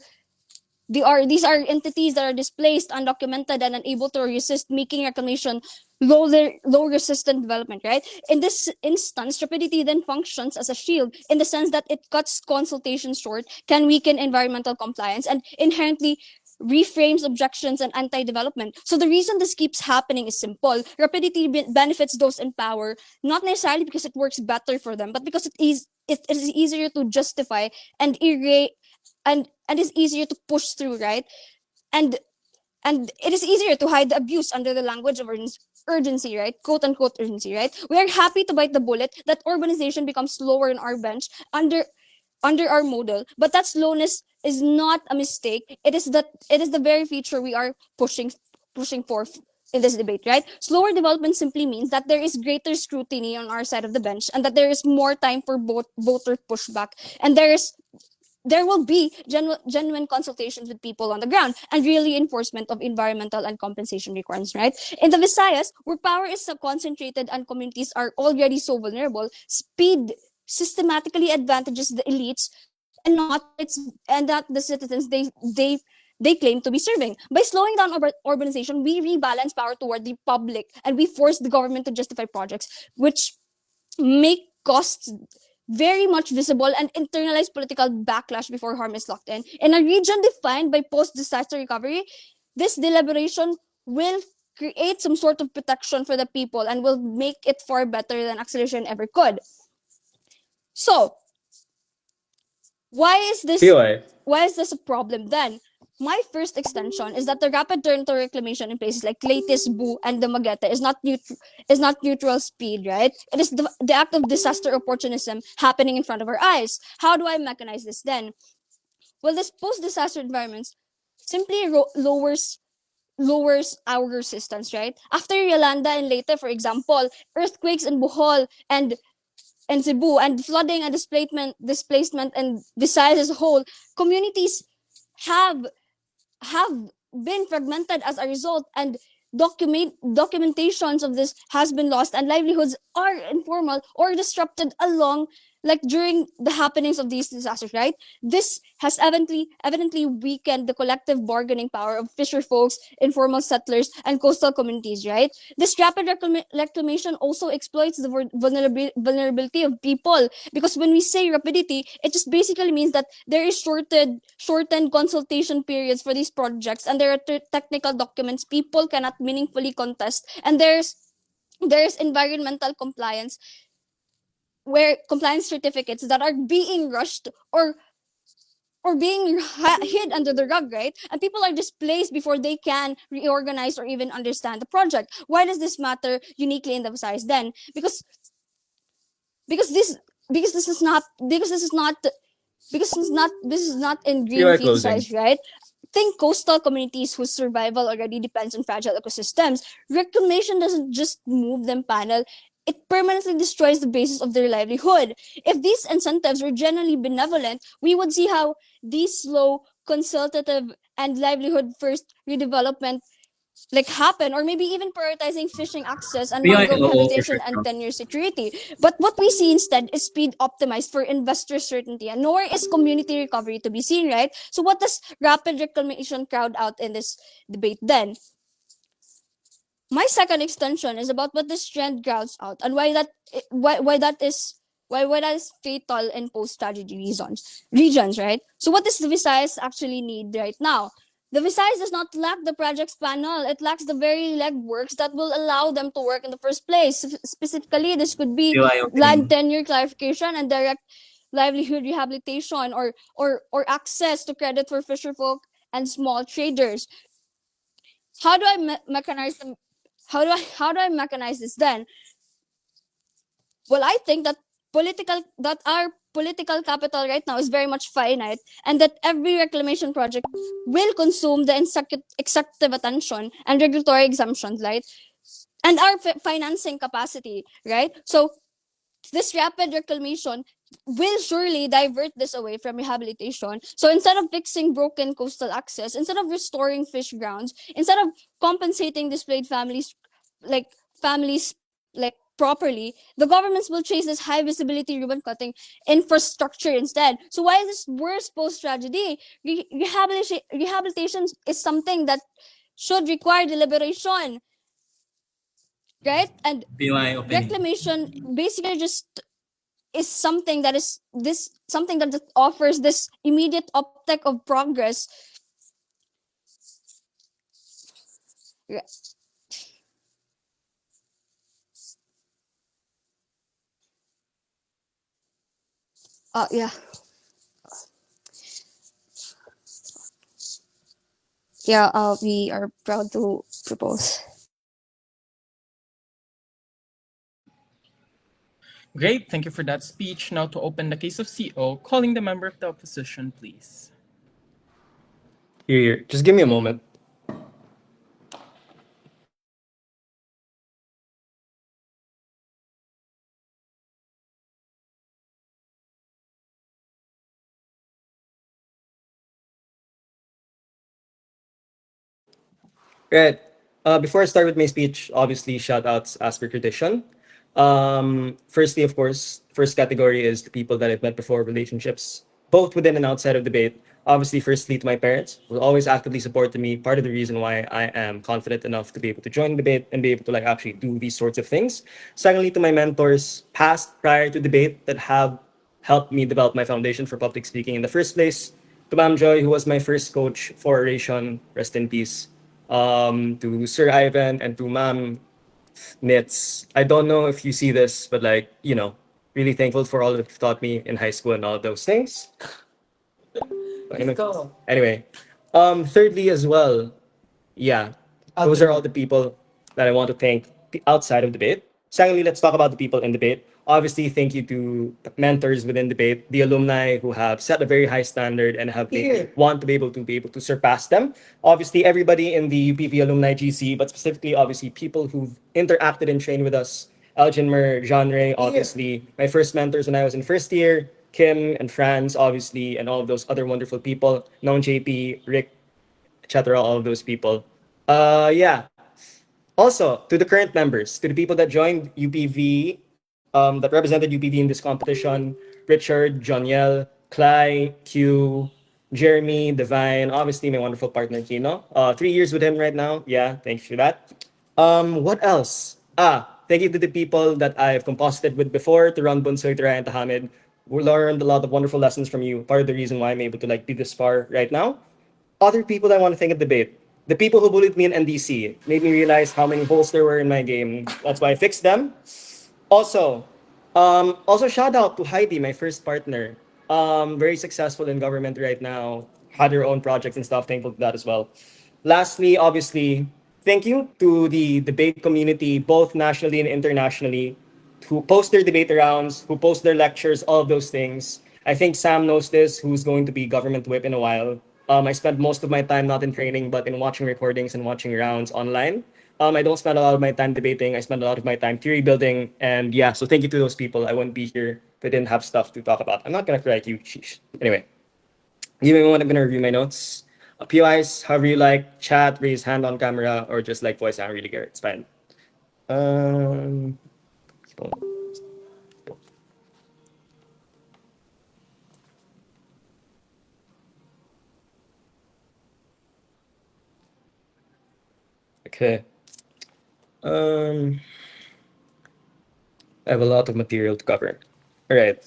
entities that are displaced, undocumented, and unable to resist, making reclamation low resistant development, right? In this instance, rapidity then functions as a shield in the sense that it cuts consultation short, can weaken environmental compliance, and inherently reframes objections and anti-development. So the reason this keeps happening is simple. Rapidity benefits those in power, not necessarily because it works better for them, but because it is easier to justify and erase and is easier to push through, right? And and it is easier to hide the abuse under the language of urgency, right? Quote unquote urgency, right? We are happy to bite the bullet that urbanization becomes slower in our bench under our model, but that slowness is not a mistake. It is the very feature we are pushing for in this debate, right? Slower development simply means that there is greater scrutiny on our side of the bench, and that there is more time for voter pushback, and there will be genuine consultations with people on the ground and really enforcement of environmental and compensation requirements, right? In the Visayas, where power is so concentrated and communities are already so vulnerable, speed systematically advantages the elites and not the citizens they claim to be serving. By slowing down urbanization, we rebalance power toward the public, and we force the government to justify projects which make costs very much visible and internalize political backlash before harm is locked in. In a region defined by post-disaster recovery, this deliberation will create some sort of protection for the people and will make it far better than acceleration ever could. So, why is this POI. why is this a problem then? My first extension is that the rapid turn to reclamation in places like Leyte, Cebu, and Dumaguete is not neutral speed, right? It is the act of disaster opportunism happening in front of our eyes. How do I mechanize this then? Well, this post-disaster environments simply lowers our resistance, right? After Yolanda and Leyte, for example, earthquakes in Bohol and Cebu, and flooding and displacement and Visayas as a whole, communities have have been fragmented as a result, and documentations of this has been lost, and livelihoods are informal or disrupted along, like, during the happenings of these disasters, right? This has evidently weakened the collective bargaining power of fisher folks, informal settlers, and coastal communities, right? This rapid reclamation also exploits the vulnerability of people, because when we say rapidity, it just basically means that there is shortened consultation periods for these projects, and there are technical documents people cannot meaningfully contest, and there's environmental compliance, where compliance certificates that are being rushed or being hid under the rug, right? And people are displaced before they can reorganize or even understand the project. Why does this matter uniquely in the Visayas then? Because this because this is not because this is not this is not in green POI field closing. size, right? Think coastal communities whose survival already depends on fragile ecosystems. Reclamation doesn't just move them panel, it permanently destroys the basis of their livelihood. If these incentives were genuinely benevolent, we would see how these slow, consultative, and livelihood first redevelopment happen, or maybe even prioritizing fishing access and mangrove PIO rehabilitation and tenure security. But what we see instead is speed optimized for investor certainty, and nowhere is community recovery to be seen, right? So what does rapid reclamation crowd out in this debate then? My second extension is about what this trend grounds out and why that is why that is fatal in post strategy regions, right? So what does the Visayas actually need right now? The Visayas does not lack the projects panel. It lacks the very legworks that will allow them to work in the first place. Specifically, this could be PY land opening. tenure clarification and direct livelihood rehabilitation, or access to credit for fisherfolk and small traders. How do I mechanize them? How do I mechanize this then? Well, I think that our political capital right now is very much finite, and that every reclamation project will consume the executive attention and regulatory exemptions, right? And our financing capacity, right? So this rapid reclamation will surely divert this away from rehabilitation. So instead of fixing broken coastal access, instead of restoring fish grounds, instead of compensating displaced families like properly, the governments will chase this high visibility ribbon cutting infrastructure instead. So why is this worse post tragedy? Rehabilitation is something that should require deliberation, right? And PY opening. reclamation basically just is something that just offers this immediate optic of progress. Yeah. Yeah. Yeah. We are proud to propose. Great, thank you for that speech. Now to open the case of CO, calling the member of the opposition, please. Here. Just give me a moment. Right. Before I start with my speech, obviously shout outs as per tradition. Firstly, of course, first category is the people that I've met before, relationships, both within and outside of debate. Obviously, firstly to my parents, who always actively supported me. Part of the reason why I am confident enough to be able to join debate and be able to like actually do these sorts of things. Secondly, to my mentors, past, prior to debate, that have helped me develop my foundation for public speaking in the first place. To Ma'am Joy, who was my first coach for oration, rest in peace. To Sir Ivan and to Ma'am Nits. I don't know if you see this, but like, really thankful for all that you've taught me in high school and all those things. Anyway, thirdly as well, yeah, those are all the people that I want to thank outside of debate. Secondly, let's talk about the people in debate. Obviously, thank you to mentors within debate, the alumni who have set a very high standard and have made me want to be able to surpass them. Obviously, everybody in the UPV alumni GC, but specifically, obviously, people who've interacted and trained with us. Elgin Mer, John Ray, obviously, my first mentors when I was in first year, Kim and Franz, obviously, and all of those other wonderful people. Known JP, Rick, etc. All of those people. Yeah. Also, to the current members, to the people that joined UPV, that represented UPV in this competition, Richard, Joniel, Clay, Q, Jeremy, Divine, obviously my wonderful partner Kino. 3 years with him right now. Yeah, thanks for that. What else? Thank you to the people that I've composited with before, to Ron Bunsoy, to Ryan Tahamid. We learned a lot of wonderful lessons from you. Part of the reason why I'm able to like be this far right now. Other people I want to thank at debate. The people who bullied me in NDC made me realize how many holes there were in my game. That's why I fixed them. Also shout out to Heidi, my first partner. Very successful in government right now. Had her own projects and stuff. Thankful to that as well. Lastly, obviously, thank you to the debate community, both nationally and internationally, who post their debate rounds, who post their lectures, all of those things. I think Sam knows this, who's going to be government whip in a while. I spend most of my time not in training, but in watching recordings and watching rounds online. I don't spend a lot of my time debating. I spend a lot of my time theory building. And yeah, so thank you to those people. I wouldn't be here if I didn't have stuff to talk about. I'm not going to correct you. Sheesh. Anyway, give me a moment. I'm going to review my notes. POIs, however you like, chat, raise hand on camera, or just like voice. I don't really care. It's fine. Um, okay. Um, I have a lot of material to cover. All right.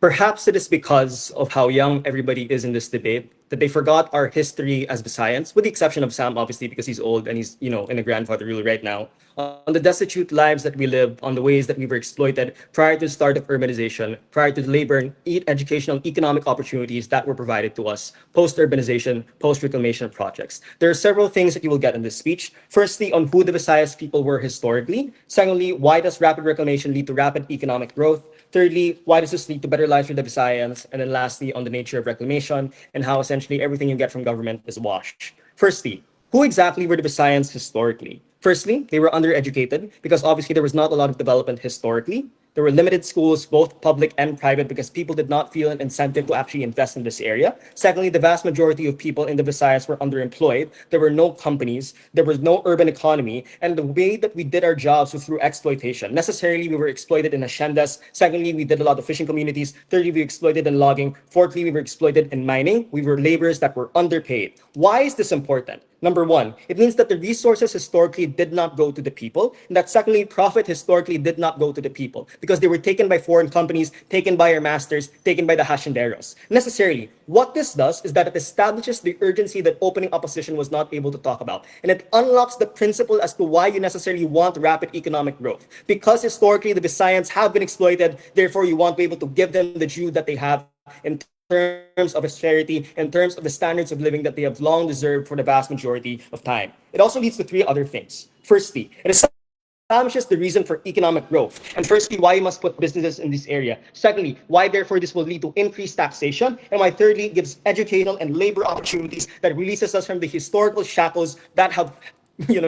Perhaps it is because of how young everybody is in this debate that they forgot our history as Visayans, with the exception of Sam, obviously, because he's old and he's, in a grandfather role right now, on the destitute lives that we live, on the ways that we were exploited prior to the start of urbanization, prior to the labor and educational economic opportunities that were provided to us post-urbanization, post-reclamation projects. There are several things that you will get in this speech. Firstly, on who the Visayas people were historically. Secondly, why does rapid reclamation lead to rapid economic growth? Thirdly, why does this lead to better lives for the Visayans? And then lastly, on the nature of reclamation and how essentially everything you get from government is wash. Firstly, who exactly were the Visayans historically? Firstly, they were undereducated because obviously there was not a lot of development historically. There were limited schools, both public and private, because people did not feel an incentive to actually invest in this area. Secondly, the vast majority of people in the Visayas were underemployed. There were no companies, there was no urban economy, and the way that we did our jobs was through exploitation. Necessarily, we were exploited in haciendas. Secondly, we did a lot of fishing communities. Thirdly, we exploited in logging. Fourthly, we were exploited in mining. We were laborers that were underpaid. Why is this important? Number one, it means that the resources historically did not go to the people, and that secondly, profit historically did not go to the people because they were taken by foreign companies, taken by our masters, taken by the hacienderos. Necessarily, what this does is that it establishes the urgency that opening opposition was not able to talk about, and it unlocks the principle as to why you necessarily want rapid economic growth. Because historically, the Visayans have been exploited, therefore you want to be able to give them the due that they have in terms of austerity, in terms of the standards of living that they have long deserved for the vast majority of time. It also leads to three other things. Firstly, it establishes the reason for economic growth. And firstly, why you must put businesses in this area. Secondly, why therefore this will lead to increased taxation. And why thirdly, gives educational and labor opportunities that releases us from the historical shackles that have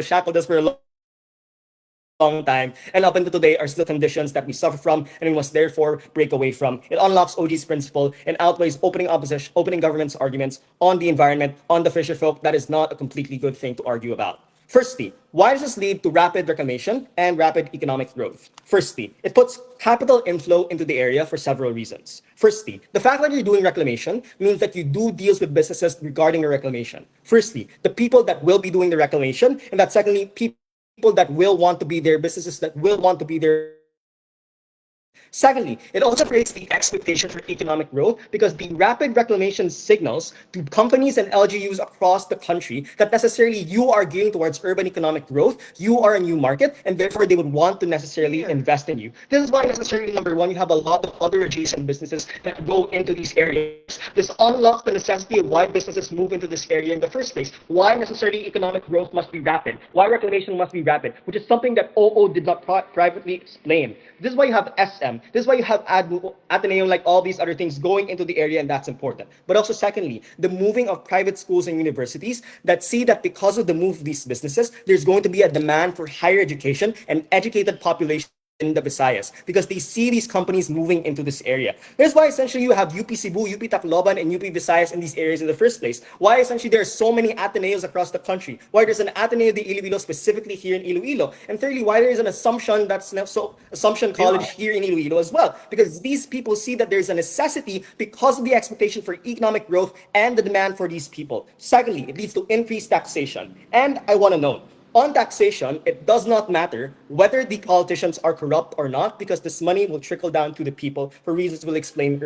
shackled us for a long time, and up until today are still conditions that we suffer from and we must therefore break away from. It unlocks OG's principle and outweighs opening government's arguments on the environment, on the fisher folk. That is not a completely good thing to argue about. Firstly, why does this lead to rapid reclamation and rapid economic growth? Firstly, it puts capital inflow into the area for several reasons. Firstly, the fact that you're doing reclamation means that you do deals with businesses regarding the reclamation. Firstly, the people that will be doing the reclamation, and that secondly, people that will want to be there, businesses that will want to be there in the first place. Secondly, it also creates the expectation for economic growth because the rapid reclamation signals to companies and LGUs across the country that necessarily you are gearing towards urban economic growth, you are a new market, and therefore they would want to necessarily invest in you. This is why necessarily, number one, you have a lot of other adjacent businesses that go into these areas. This unlocks the necessity of why businesses move into this area in the first place. Why necessarily economic growth must be rapid. Why reclamation must be rapid, which is something that OO did not privately explain. This is why you have SM. This is why you have Ateneo, like all these other things going into the area, and that's important. But also, secondly, the moving of private schools and universities that see that because of the move of these businesses, there's going to be a demand for higher education and educated population in the Visayas because they see these companies moving into this area. That's why essentially you have UP Cebu, UP Tacloban, and UP Visayas in these areas in the first place. Why essentially there are so many Ateneos across the country. Why there's an Ateneo de Iloilo specifically here in Iloilo. And thirdly, why there is an Assumption Assumption College here in Iloilo as well. Because these people see that there's a necessity because of the expectation for economic growth and the demand for these people. Secondly, it leads to increased taxation. And I want to note, on taxation, it does not matter whether the politicians are corrupt or not because this money will trickle down to the people for reasons we'll explain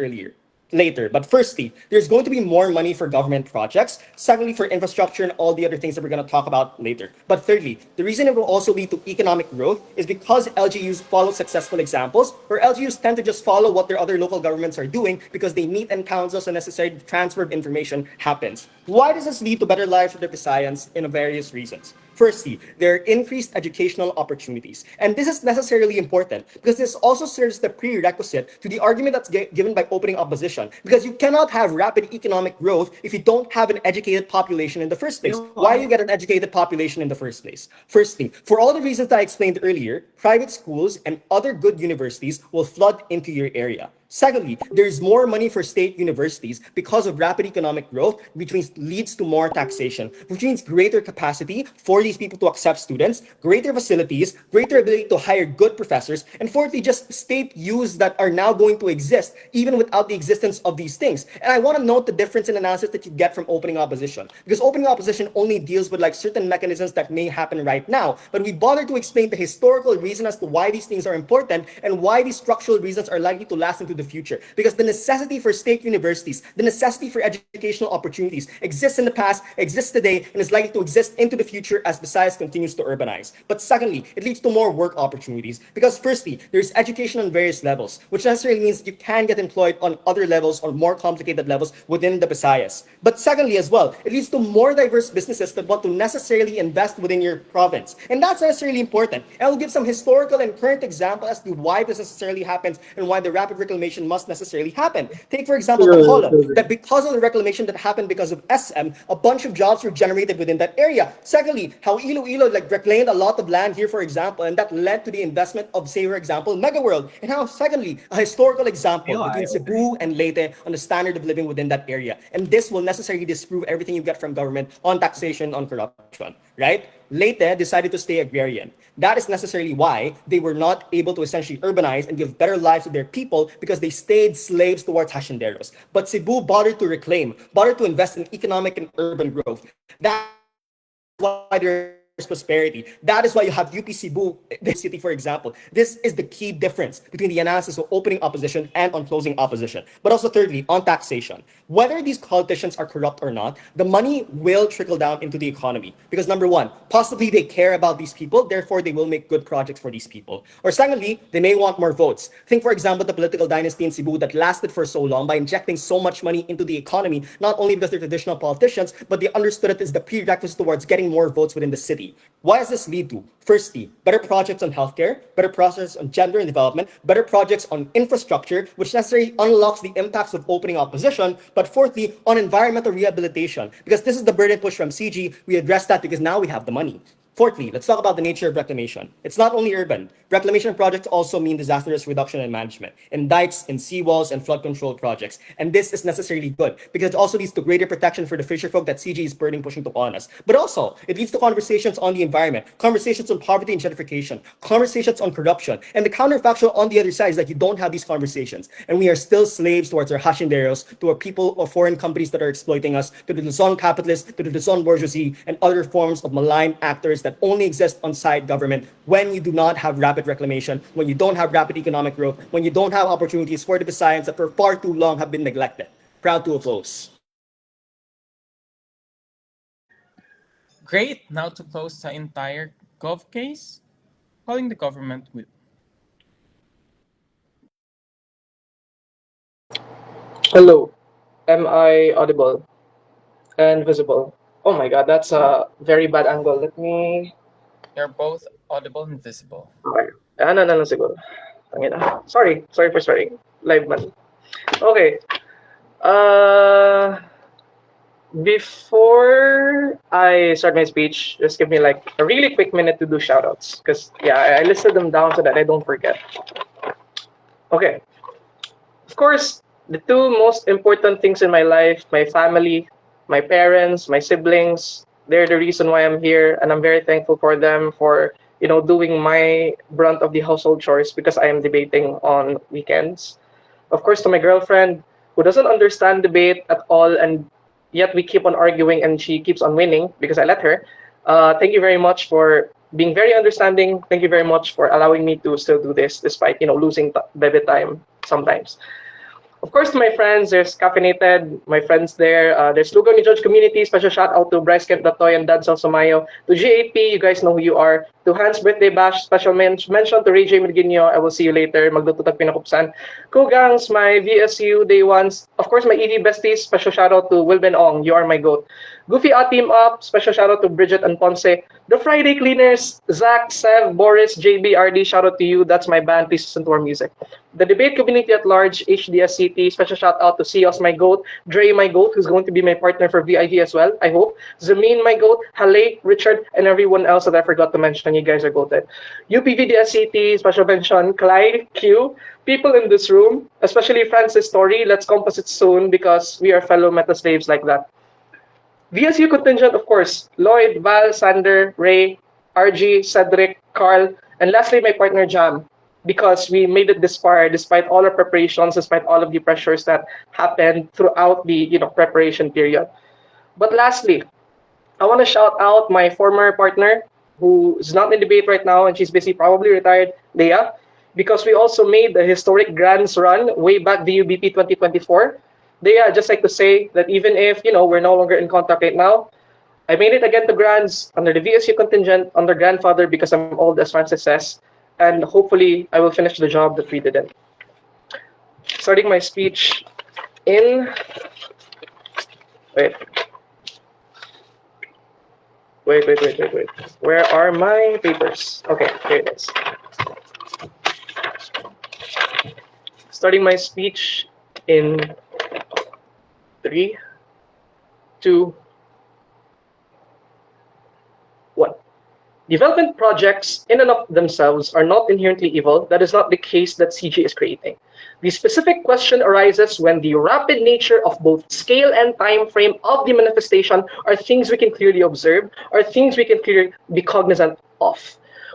later. But firstly, there's going to be more money for government projects. Secondly, for infrastructure and all the other things that we're going to talk about later. But thirdly, the reason it will also lead to economic growth is because LGUs follow successful examples, or LGUs tend to just follow what their other local governments are doing because they meet and council so necessary transfer of information happens. Why does this lead to better lives for the Visayans? In various reasons. Firstly, there are increased educational opportunities. And this is necessarily important because this also serves the prerequisite to the argument that's given by opening opposition. Because you cannot have rapid economic growth if you don't have an educated population in the first place. Why do you get an educated population in the first place? Firstly, for all the reasons that I explained earlier, private schools and other good universities will flood into your area. Secondly, there's more money for state universities because of rapid economic growth, which means leads to more taxation, which means greater capacity for these people to accept students, greater facilities, greater ability to hire good professors, and fourthly, just state use that are now going to exist even without the existence of these things. And I want to note the difference in analysis that you get from opening opposition, because opening opposition only deals with like certain mechanisms that may happen right now, but we bother to explain the historical reason as to why these things are important and why these structural reasons are likely to last into the future. Because the necessity for state universities, the necessity for educational opportunities exists in the past, exists today, and is likely to exist into the future as Visayas continues to urbanize. But secondly, it leads to more work opportunities because firstly, there's education on various levels, which necessarily means that you can get employed on other levels or more complicated levels within the Visayas. But secondly as well, it leads to more diverse businesses that want to necessarily invest within your province. And that's necessarily important. And I'll give some historical and current example as to why this necessarily happens and why the rapid reclamation must necessarily happen. Take for example Bacolod, that because of the reclamation that happened because of SM, a bunch of jobs were generated within that area. Secondly, how Iloilo like reclaimed a lot of land here, for example, and that led to the investment of, say, for example, Mega World. And how, secondly, a historical example between Cebu and Leyte on the standard of living within that area. And this will necessarily disprove everything you get from government on taxation, on corruption, right? Leyte decided to stay agrarian. That is necessarily why they were not able to essentially urbanize and give better lives to their people because they stayed slaves towards hacienderos. But Cebu bothered to reclaim, bothered to invest in economic and urban growth. That's why there's prosperity. That is why you have UP Cebu, the city, for example. This is the key difference between the analysis of opening opposition and on closing opposition. But also thirdly, on taxation. Whether these politicians are corrupt or not, the money will trickle down into the economy. Because number one, possibly they care about these people, therefore they will make good projects for these people. Or secondly, they may want more votes. Think, for example, the political dynasty in Cebu that lasted for so long by injecting so much money into the economy, not only because they're traditional politicians, but they understood it as the prerequisite towards getting more votes within the city. Why does this lead to? Firstly, better projects on healthcare, better projects on gender and development, better projects on infrastructure, which necessarily unlocks the impacts of opening opposition. But fourthly, on environmental rehabilitation, because this is the burden push from CG, we address that because now we have the money. Fourthly, let's talk about the nature of reclamation. It's not only urban. Reclamation projects also mean disaster risk reduction and management, in dikes, in seawalls, and flood control projects. And this is necessarily good because it also leads to greater protection for the fisherfolk that CG is burning pushing to on us. But also, it leads to conversations on the environment, conversations on poverty and gentrification, conversations on corruption. And the counterfactual on the other side is that you don't have these conversations. And we are still slaves towards our hacienderos, to our people or foreign companies that are exploiting us, to the Luzon capitalists, to the Luzon bourgeoisie, and other forms of malign actors that only exist on side government when you do not have rapid reclamation, when you don't have rapid economic growth, when you don't have opportunities for the Visayans that for far too long have been neglected. Proud to oppose. Great. Now to close the entire Gov case, calling the government with. Hello. Am I audible and visible? Oh my god, that's a very bad angle. Let me... You're both audible and visible. Okay. No, siguro. Tangina. Sorry for starting. Live man. Okay. Uh, Before I start my speech, just give me like a really quick minute to do shoutouts. Because, yeah, I listed them down so that I don't forget. Okay. Of course, the two most important things in my life, my family, my parents, my siblings, they're the reason why I'm here. And I'm very thankful for them for, doing my brunt of the household chores because I am debating on weekends. Of course, to my girlfriend who doesn't understand debate at all, and yet we keep on arguing and she keeps on winning because I let her. Thank you very much for being very understanding. Thank you very much for allowing me to still do this despite losing bebe time sometimes. Of course, to my friends, there's Caffeinated, my friends there. There's Lugaw ni Judge Community. Special shout out to Bryce Kent Datoy and Dad Sumayo. To GAP, you guys know who you are. To Hans Birthday Bash, special mention to Ray J. Mirginio. I will see you later. Magdututag Pinakupsan. Kugangs, my VSU Day Ones. Of course, my ED besties. Special shout out to Wilben Ong. You are my goat. Goofy Team Up. Special shout out to Bridget and Ponce. The Friday Cleaners, Zach, Sev, Boris, JB, RD, shout out to you. That's my band. Please listen to our music. The debate community at large, HDS City, special shout out to Sios, my goat, Dre, my goat, who's going to be my partner for VIV as well, I hope. Zameen, my goat, Hale, Richard, and everyone else that I forgot to mention. You guys are goated. UPVDS City, special mention, Clyde, Q, people in this room, especially Francis Story. Let's composite soon because we are fellow meta slaves like that. VSU contingent, of course, Lloyd, Val, Sander, Ray, RG, Cedric, Carl, and lastly, my partner Jam, because we made it this far despite all our preparations, despite all of the pressures that happened throughout the preparation period. But lastly, I want to shout out my former partner who is not in debate right now and she's busy, probably retired, Leah, because we also made the historic Grands run way back VUBP 2024. Dea, I'd just like to say that even if, we're no longer in contact right now, I made it again to Grands under the VSU contingent, under grandfather because I'm old, as Francis says, and hopefully I will finish the job that we didn't. Starting my speech in... Wait. Where are my papers? Okay, here it is. Starting my speech in 3, 2, 1. Development projects in and of themselves are not inherently evil. That is not the case that CG is creating. The specific question arises when the rapid nature of both scale and time frame of the manifestation are things we can clearly observe, are things we can clearly be cognizant of.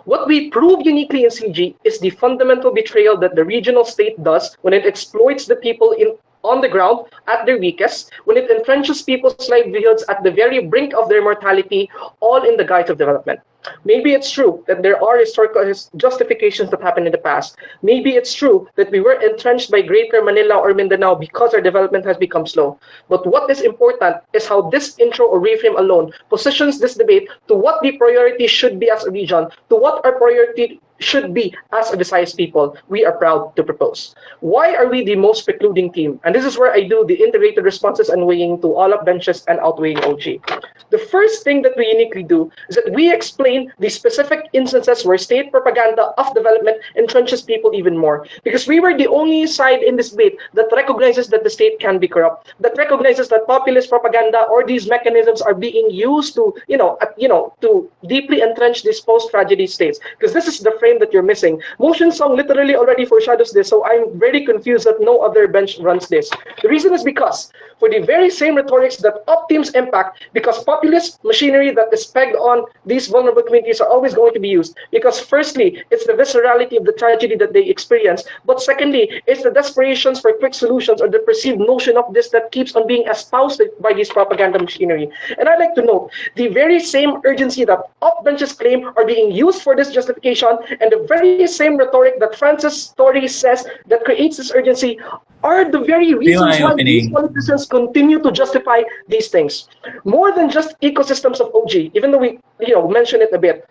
What we prove uniquely in CG is the fundamental betrayal that the regional state does when it exploits the people on the ground at their weakest, when it entrenches people's livelihoods at the very brink of their mortality, all in the guise of development. Maybe it's true that there are historical justifications that happened in the past. Maybe it's true that we were entrenched by Greater Manila or Mindanao because our development has become slow. But what is important is how this intro or reframe alone positions this debate to what the priority should be as a region, to what our priority should be as a Visayas people we are proud to propose. Why are we the most precluding team? And this is where I do the integrated responses and weighing to all up benches and outweighing OG. The first thing that we uniquely do is that we explain the specific instances where state propaganda of development entrenches people even more. Because we were the only side in this debate that recognizes that the state can be corrupt, that recognizes that populist propaganda or these mechanisms are being used to, to deeply entrench these post-tragedy states. Because this is the frame that you're missing. Motion Song literally already foreshadows this, so I'm very confused that no other bench runs this. The reason is because for the very same rhetorics that up teams impact, because populist machinery that is pegged on these vulnerable communities are always going to be used. Because firstly, it's the viscerality of the tragedy that they experience, but secondly, it's the desperations for quick solutions or the perceived notion of this that keeps on being espoused by this propaganda machinery. And I'd like to note, the very same urgency that up benches claim are being used for this justification, and the very same rhetoric that Francis Story says that creates this urgency are the very reasons why these politicians continue to justify these things. More than just ecosystems of OG, even though we mention it a bit,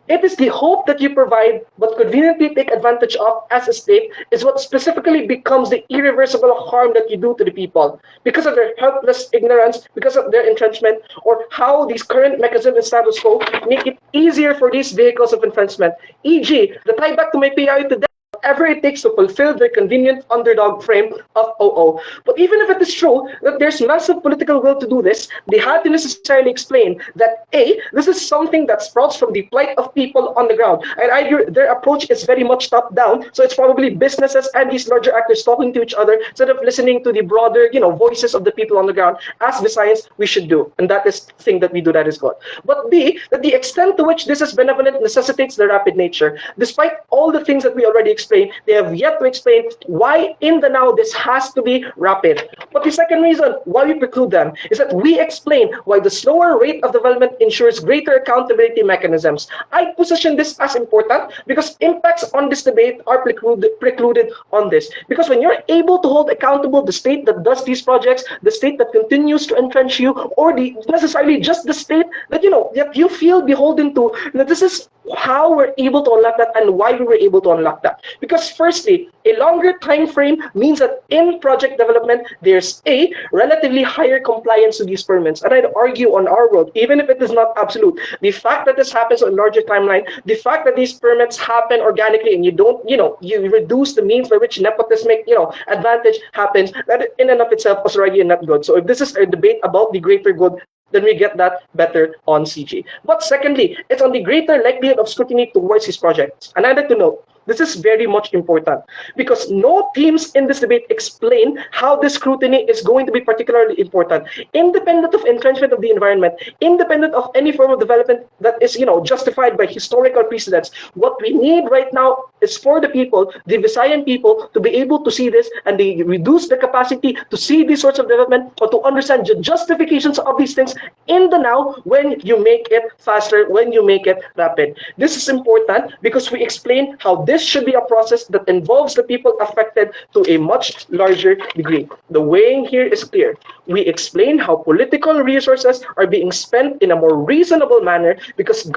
it is the hope that you provide but conveniently take advantage of as a state is what specifically becomes the irreversible harm that you do to the people because of their helpless ignorance, because of their entrenchment, or how these current mechanisms and status quo make it easier for these vehicles of entrenchment, e.g. the tie back to my PI to whatever it takes to fulfill their convenient underdog frame of OO. But even if it is true that there's massive political will to do this, they had to necessarily explain that A, this is something that sprouts from the plight of people on the ground. And either their approach is very much top-down, so it's probably businesses and these larger actors talking to each other instead of listening to the broader, voices of the people on the ground. As Visayas, we should do. And that is the thing that we do that is good. But B, that the extent to which this is benevolent necessitates the rapid nature. Despite all the things that we already explained, they have yet to explain why in the now this has to be rapid. But the second reason why we preclude them is that we explain why the slower rate of development ensures greater accountability mechanisms. I position this as important because impacts on this debate are precluded on this. Because when you're able to hold accountable the state that does these projects, the state that continues to entrench you, or necessarily just the state that that you feel beholden to, this is how we're able to unlock that and why we were able to unlock that. Because firstly, a longer time frame means that in project development, there's a relatively higher compliance to these permits. And I'd argue on our world, even if it is not absolute, the fact that this happens on a larger timeline, the fact that these permits happen organically and you don't, you reduce the means by which nepotismic, advantage happens, that in and of itself was already not good. So if this is a debate about the greater good, then we get that better on CG. But secondly, it's on the greater likelihood of scrutiny towards his projects. And I'd like to note, this is very much important because no teams in this debate explain how this scrutiny is going to be particularly important, independent of entrenchment of the environment, independent of any form of development that is, justified by historical precedents. What we need right now is for the people, the Visayan people, to be able to see this and they reduce the capacity to see these sorts of development or to understand the justifications of these things in the now when you make it faster, when you make it rapid. This is important because we explain how this should be a process that involves the people affected to a much larger degree. The weighing here is clear. We explain how political resources are being spent in a more reasonable manner because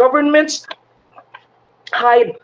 hide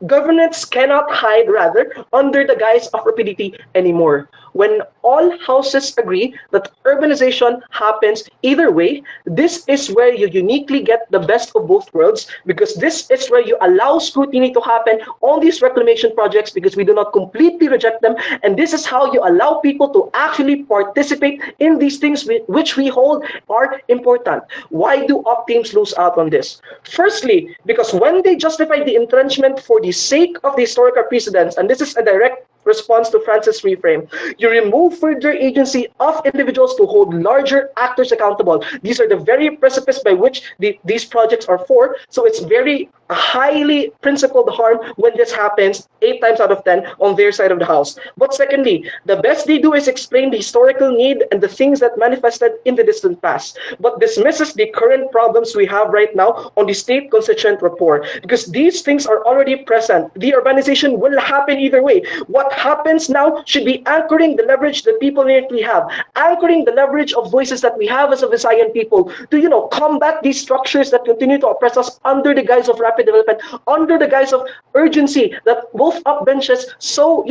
governments cannot hide rather under the guise of rapidity anymore. When all houses agree that urbanization happens either way, this is where you uniquely get the best of both worlds because this is where you allow scrutiny to happen on these reclamation projects because we do not completely reject them. And this is how you allow people to actually participate in these things which we hold are important. Why do op teams lose out on this? Firstly, because when they justify the entrenchment for the sake of the historical precedents, and this is a direct response to Francis' reframe, you remove further agency of individuals to hold larger actors accountable. These are the very precipice by which these projects are for. So it's very highly principled harm when this happens 8 times out of 10 on their side of the house. But secondly, the best they do is explain the historical need and the things that manifested in the distant past, but dismisses the current problems we have right now on the state constituent rapport because these things are already present. The urbanization will happen either way. What happens now should be anchoring the leverage that people innately have, anchoring the leverage of voices that we have as a Visayan people to, combat these structures that continue to oppress us under the guise of rapid development, under the guise of urgency that both upbenches so,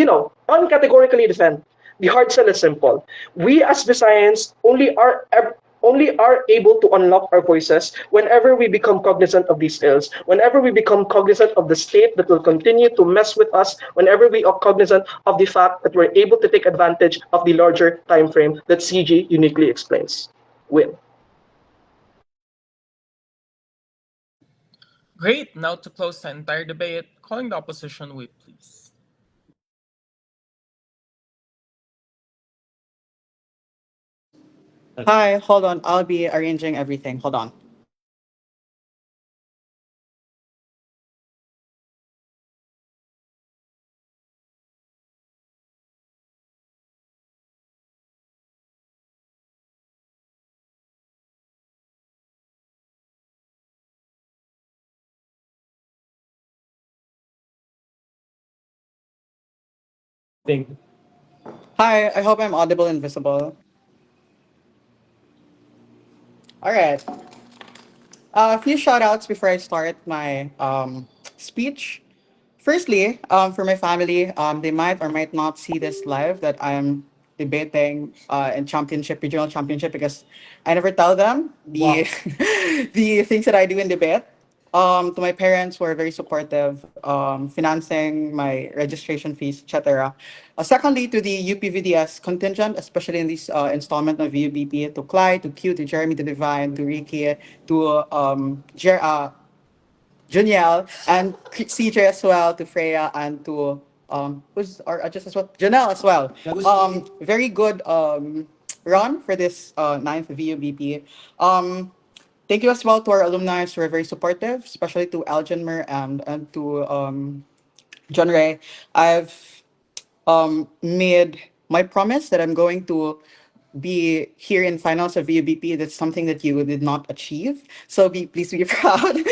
uncategorically defend. The hard sell is simple. We as Visayans only are able to unlock our voices whenever we become cognizant of these ills, whenever we become cognizant of the state that will continue to mess with us, whenever we are cognizant of the fact that we're able to take advantage of the larger time frame that CG uniquely explains. Win. Great. Now to close the entire debate, calling the opposition whip, please. Hi, hold on. I'll be arranging everything. Hold on. Think Hi, I hope I'm audible and visible. All right. A few shout outs before I start my speech. Firstly, for my family, they might or might not see this live that I'm debating in championship, regional championship, because I never tell them the the things that I do in debate. To my parents who are very supportive, financing my registration fees, etc. Secondly, to the UPVDS contingent, especially in this installment of UBP, to Clyde, to Q, to Jeremy, to Divine, to Ricky, to Juniel, and CJ as well, to Freya, and to who's our just as well, Janelle as well. Very good run for this 9th VUBP. Thank you as well to our alumni who are very supportive, especially to Elgin Mer and to John Ray. I've made my promise that I'm going to be here in finals of VUBP. That's something that you did not achieve. So please be proud.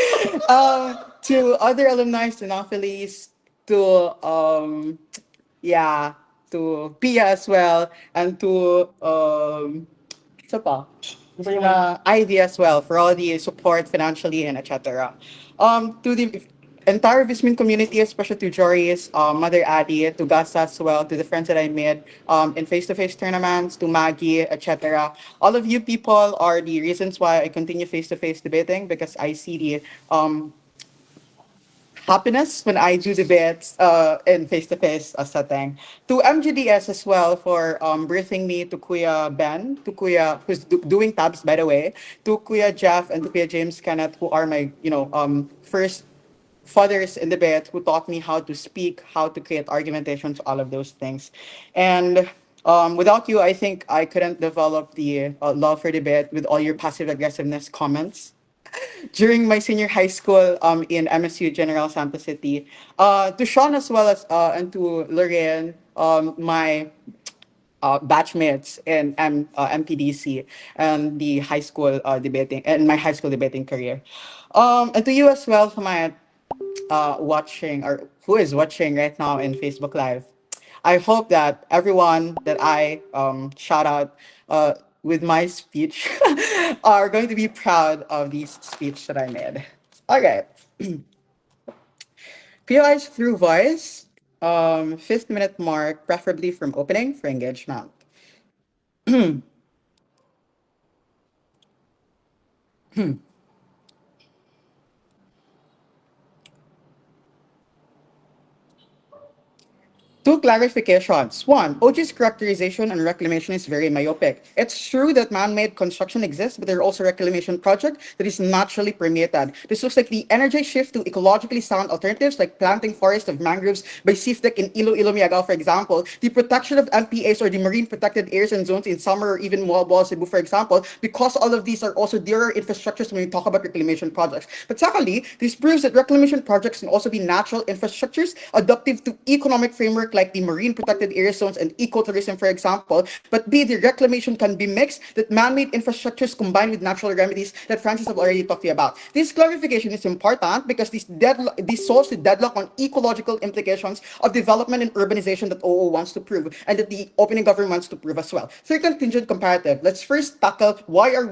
To other alumni, to affiliates, to yeah, to Pia as well, and to isa pa? Ivy as well for all the support financially and etc. To the entire Vismin community, especially to Jory's mother Addie, to Gasa as well, to the friends that I made in face-to-face tournaments, to Maggie, etc. All of you people are the reasons why I continue face-to-face debating because I see the happiness when I do debates in face-to-face setting. To MGDS as well for birthing me, to Kuya Ben, to Kuya who's doing tabs by the way, to Kuya Jeff and to Kuya James Kenneth who are my first fathers in debate who taught me how to speak, how to create argumentations, all of those things. And without you, I think I couldn't develop the love for debate with all your passive aggressiveness comments during my senior high school in MSU General Santos City. To Sean as well as and to Lorraine, my batchmates in MPDC and the high school debating and my high school debating career. And to you as well for my watching or who is watching right now in Facebook Live. I hope that everyone that I shout out with my speech are going to be proud of this speech that I made. All right. POIs through voice, fifth minute mark, preferably from opening for engagement. Two clarifications. One, OG's characterization and reclamation is very myopic. It's true that man-made construction exists, but there are also reclamation project that is naturally permeated. This looks like the energy shift to ecologically sound alternatives like planting forests of mangroves by CIFDEC in Iloilo, Miagao, for example, the protection of MPAs or the marine protected areas and zones in summer or even Moalboal, Cebu, for example, because all of these are also dearer infrastructures when we talk about reclamation projects. But secondly, this proves that reclamation projects can also be natural infrastructures adaptive to economic framework like the marine protected area zones and ecotourism, for example. But B, the reclamation can be mixed, that man-made infrastructures combined with natural remedies that Francis have already talked to you about. This clarification is important because this solves the deadlock on ecological implications of development and urbanization that OO wants to prove and that the opening government wants to prove as well. Third contingent comparative. Let's first tackle why are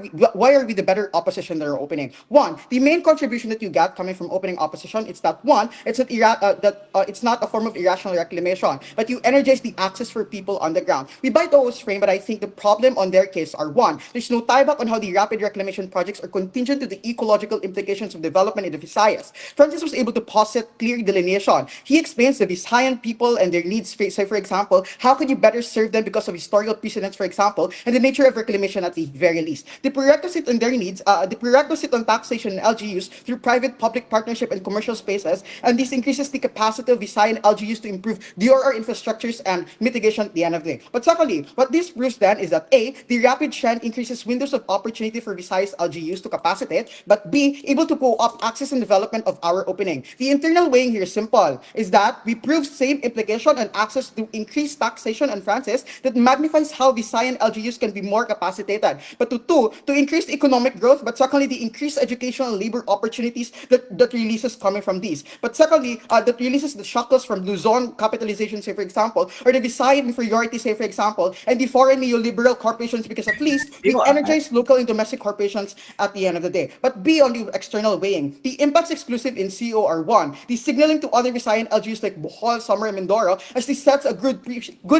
we the better opposition that are opening. One, the main contribution that you got coming from opening opposition, it's that one, it's not a form of irrational reclamation, but you energize the access for people on the ground. We buy those frame, but I think the problem on their case are one, there's no tie back on how the rapid reclamation projects are contingent to the ecological implications of development in the Visayas. Francis was able to posit clear delineation. He explains the Visayan people and their needs. Say, for example, how could you better serve them because of historical precedents, for example, and the nature of reclamation at the very least. The prerequisite on their needs, the prerequisite on taxation and LGUs through private-public partnership and commercial spaces, and this increases the capacity of Visayan LGUs to improve DRR infrastructures and mitigation at the end of the day. But secondly, what this proves then is that A, the rapid trend increases windows of opportunity for Visayas LGUs to capacitate, but B, able to go up access and development of our opening. The internal weighing here is simple, is that we prove same implication and access to increased taxation and Francis that magnifies how Visayan LGUs can be more capacitated. But to increase economic growth, but secondly, the increased educational and labor opportunities that releases coming from these. But secondly, that releases the shackles from Luzon capitalization, say for example, or the Visayan inferiority, say for example, and the foreign neoliberal corporations, because at least we energize local and domestic corporations at the end of the day. But B, on the external weighing, the impacts exclusive in CO are one, the signaling to other Visayan LGUs like Bohol, Samar, and Mindoro, as this sets a good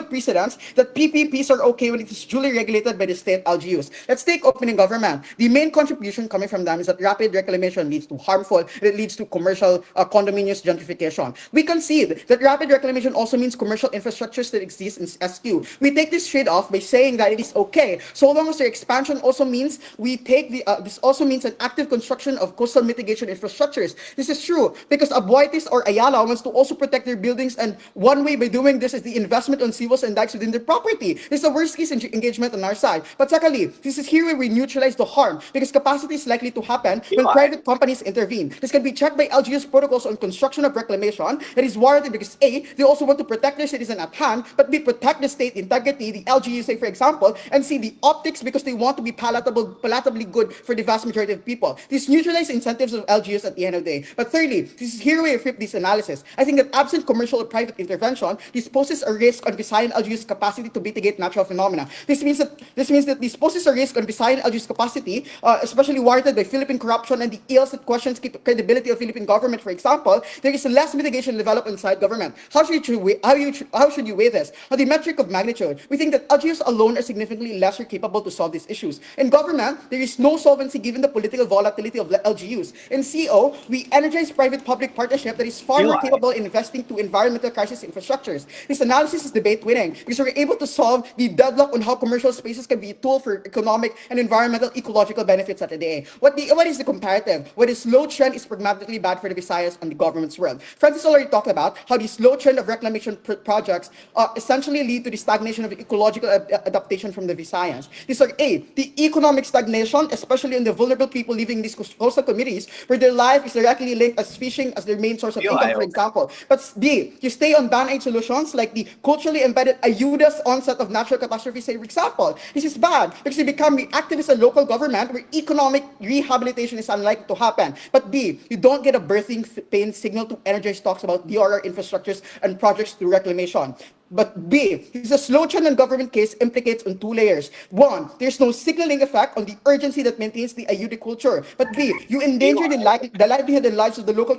precedence that PPPs are okay when it is duly regulated by the state LGUs. Let's take opening government. The main contribution coming from them is that rapid reclamation leads to harmful, it leads to commercial condominious gentrification. We concede that rapid reclamation also means commercial infrastructures that exist in SQ. We take this trade-off by saying that it is okay, so long as their expansion also means this also means an active construction of coastal mitigation infrastructures. This is true because Abuaitis or Ayala wants to also protect their buildings, and one way by doing this is the investment on seawalls and dikes within their property. This is a worst case engagement on our side. But secondly, this is here where we neutralize the harm because capacity is likely to happen when private companies intervene. This can be checked by LGU's protocols on construction of reclamation that is warranted because A, they also want to protect their citizen at hand, but B, protect the state integrity, the LGU, say for example, and C, the optics because they want to be palatably good for the vast majority of people. These neutralize incentives of LGUs at the end of the day. But thirdly, this is here where we flip this analysis. I think that absent commercial or private intervention, this poses a risk on Visayan LGU's capacity to mitigate natural phenomena. This means that this poses a risk on Visayan LGU's capacity, especially warranted by Philippine corruption and the ills that questions credibility of Philippine government. For example, there is less mitigation developed inside government. How should you weigh this? On the metric of magnitude, we think that LGUs alone are significantly lesser capable to solve these issues. In government, there is no solvency given the political volatility of LGUs. In CO, we energize private-public partnership that is far more capable in investing to environmental crisis infrastructures. This analysis is debate winning because we're able to solve the deadlock on how commercial spaces can be a tool for economic and environmental ecological benefits at the day. What is the comparative? What is slow trend is pragmatically bad for the Visayas and the government's world. Francis already talked about how the slow trend of reclamation projects essentially lead to the stagnation of ecological adaptation from the Visayas. These are the economic stagnation, especially in the vulnerable people living in these coastal communities where their life is directly linked as fishing as their main source of income, for example. But B, you stay on band-aid solutions like the culturally embedded ayudas onset of natural catastrophes, say, for example. This is bad because you become reactive as a local government where economic rehabilitation is unlikely to happen. But B, you don't get a birthing pain signal to energize talks about DRR infrastructures and projects through reclamation. But B, this is a slow trend and government case implicates on two layers. One, there's no signaling effect on the urgency that maintains the Ayuda culture. But B, you endanger the livelihood and lives of the local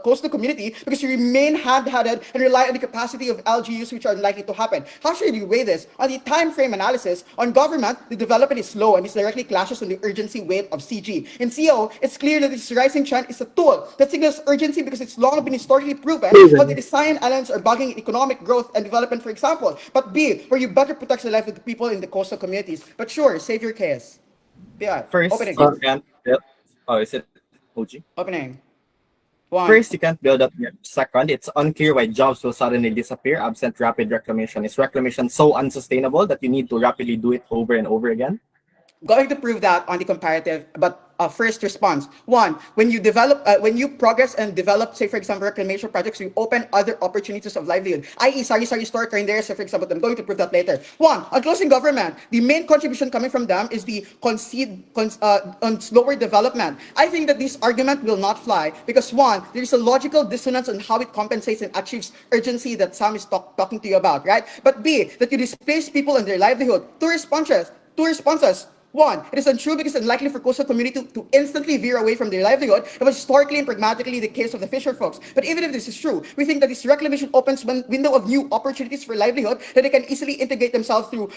coastal community because you remain hand-headed and rely on the capacity of LGUs, which are unlikely to happen. How should you weigh this? On the time frame analysis, on government, the development is slow and this directly clashes on the urgency weight of CG. In CO, it's clear that this rising trend is a tool that signals urgency because it's long been historically proven how the Visayan Islands are bugging economic growth and development, for example. But B, where you better protect the life of the people in the coastal communities. But sure, save your case. Yeah, First, opening. you can't build. Oh, is it OG? Opening. One. First, you can't build up yet. Second, it's unclear why jobs will suddenly disappear absent rapid reclamation. Is reclamation so unsustainable that you need to rapidly do it over and over again? Going to prove that on the comparative, but first response. One, when you progress and develop, say for example, reclamation projects, you open other opportunities of livelihood, i.e. sari-sari store there. So for example, I'm going to prove that later. One, on closing government, the main contribution coming from them is the on slower development. I think that this argument will not fly because one, there is a logical dissonance on how it compensates and achieves urgency that Sam is talking to you about, right? But B, that you displace people and their livelihood. Two responses. One, it is untrue because it's unlikely for coastal community to instantly veer away from their livelihood. It was historically and pragmatically the case of the fisher folks. But even if this is true, we think that this reclamation opens one window of new opportunities for livelihood that they can easily integrate themselves through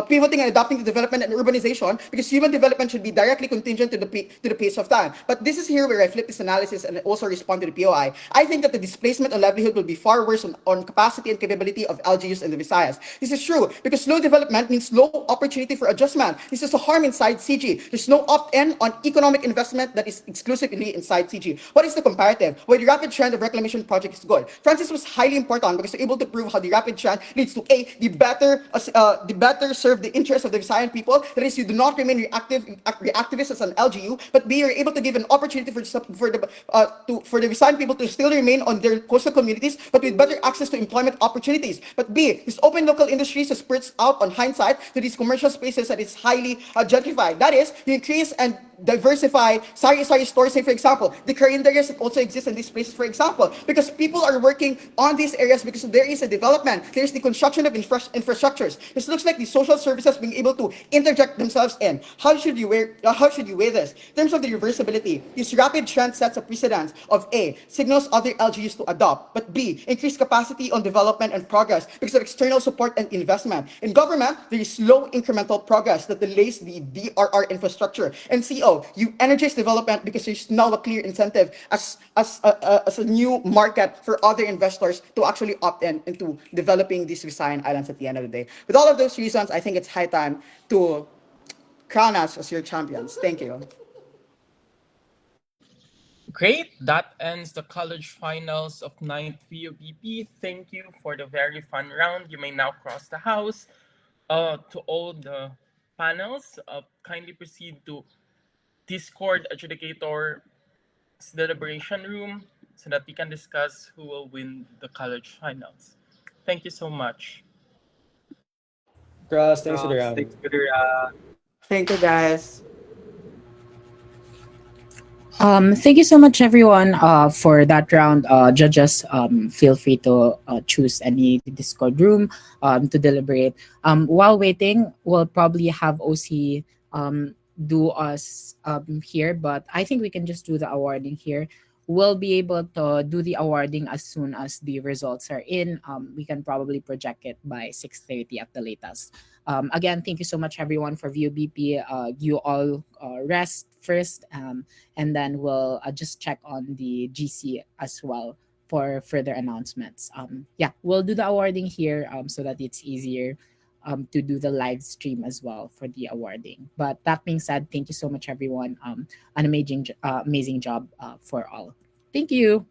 pivoting and adapting to development and urbanization because human development should be directly contingent to the pace of time. But this is here where I flip this analysis and also respond to the POI. I think that the displacement of livelihood will be far worse on capacity and capability of LGUs and the Visayas. This is true because slow development means low opportunity for adjustment. This is a harm inside CG. There's no opt-in on economic investment that is exclusively inside CG. What is the comparative? Why the rapid trend of reclamation project is good? Francis was highly important because they're able to prove how the rapid trend leads to A, the better serve the interests of the Visayan people. That is, you do not remain reactivist as an LGU, but B, you're able to give an opportunity for the Visayan people to still remain on their coastal communities, but with better access to employment opportunities. But B, this open local industries spurts out on hindsight to these commercial spaces that is highly gentrified. That is, you increase and diversify sari-sari stores, say for example, the Korean areas that also exist in these places, for example, because people are working on these areas because there is a development, there is the construction of infrastructures. This looks like the social services being able to interject themselves in. How should you weigh this? In terms of the reversibility, this rapid trend sets a precedent of A, signals other LGUs to adopt, but B, increased capacity on development and progress because of external support and investment. In government, there is slow incremental progress that delays the DRR infrastructure. And CO, you energize development because there's now a clear incentive as a new market for other investors to actually opt into developing these Visayan Islands at the end of the day. With all of those reasons, I think it's high time to crown us as your champions. Thank you. Great. That ends the college finals of 9th VUBP. Thank you for the very fun round. You may now cross the house. To all the panels, kindly proceed to Discord adjudicator's deliberation room. so that we can discuss who will win the college finals. Thank you so much. Cross, thanks for the round. Thank you, guys. Thank you so much, everyone, for that round. Judges, feel free to choose any Discord room to deliberate. While waiting, we'll probably have OC do us here, but I think we can just do the awarding here. We'll be able to do the awarding as soon as the results are in. We can probably project it by 6:30 at the latest. Again, thank you so much, everyone, for VUBP. You all rest first. And then we'll just check on the GC as well for further announcements. Yeah, we'll do the awarding here so that it's easier to do the live stream as well for the awarding. But that being said, thank you so much, everyone. An amazing job for all. Thank you.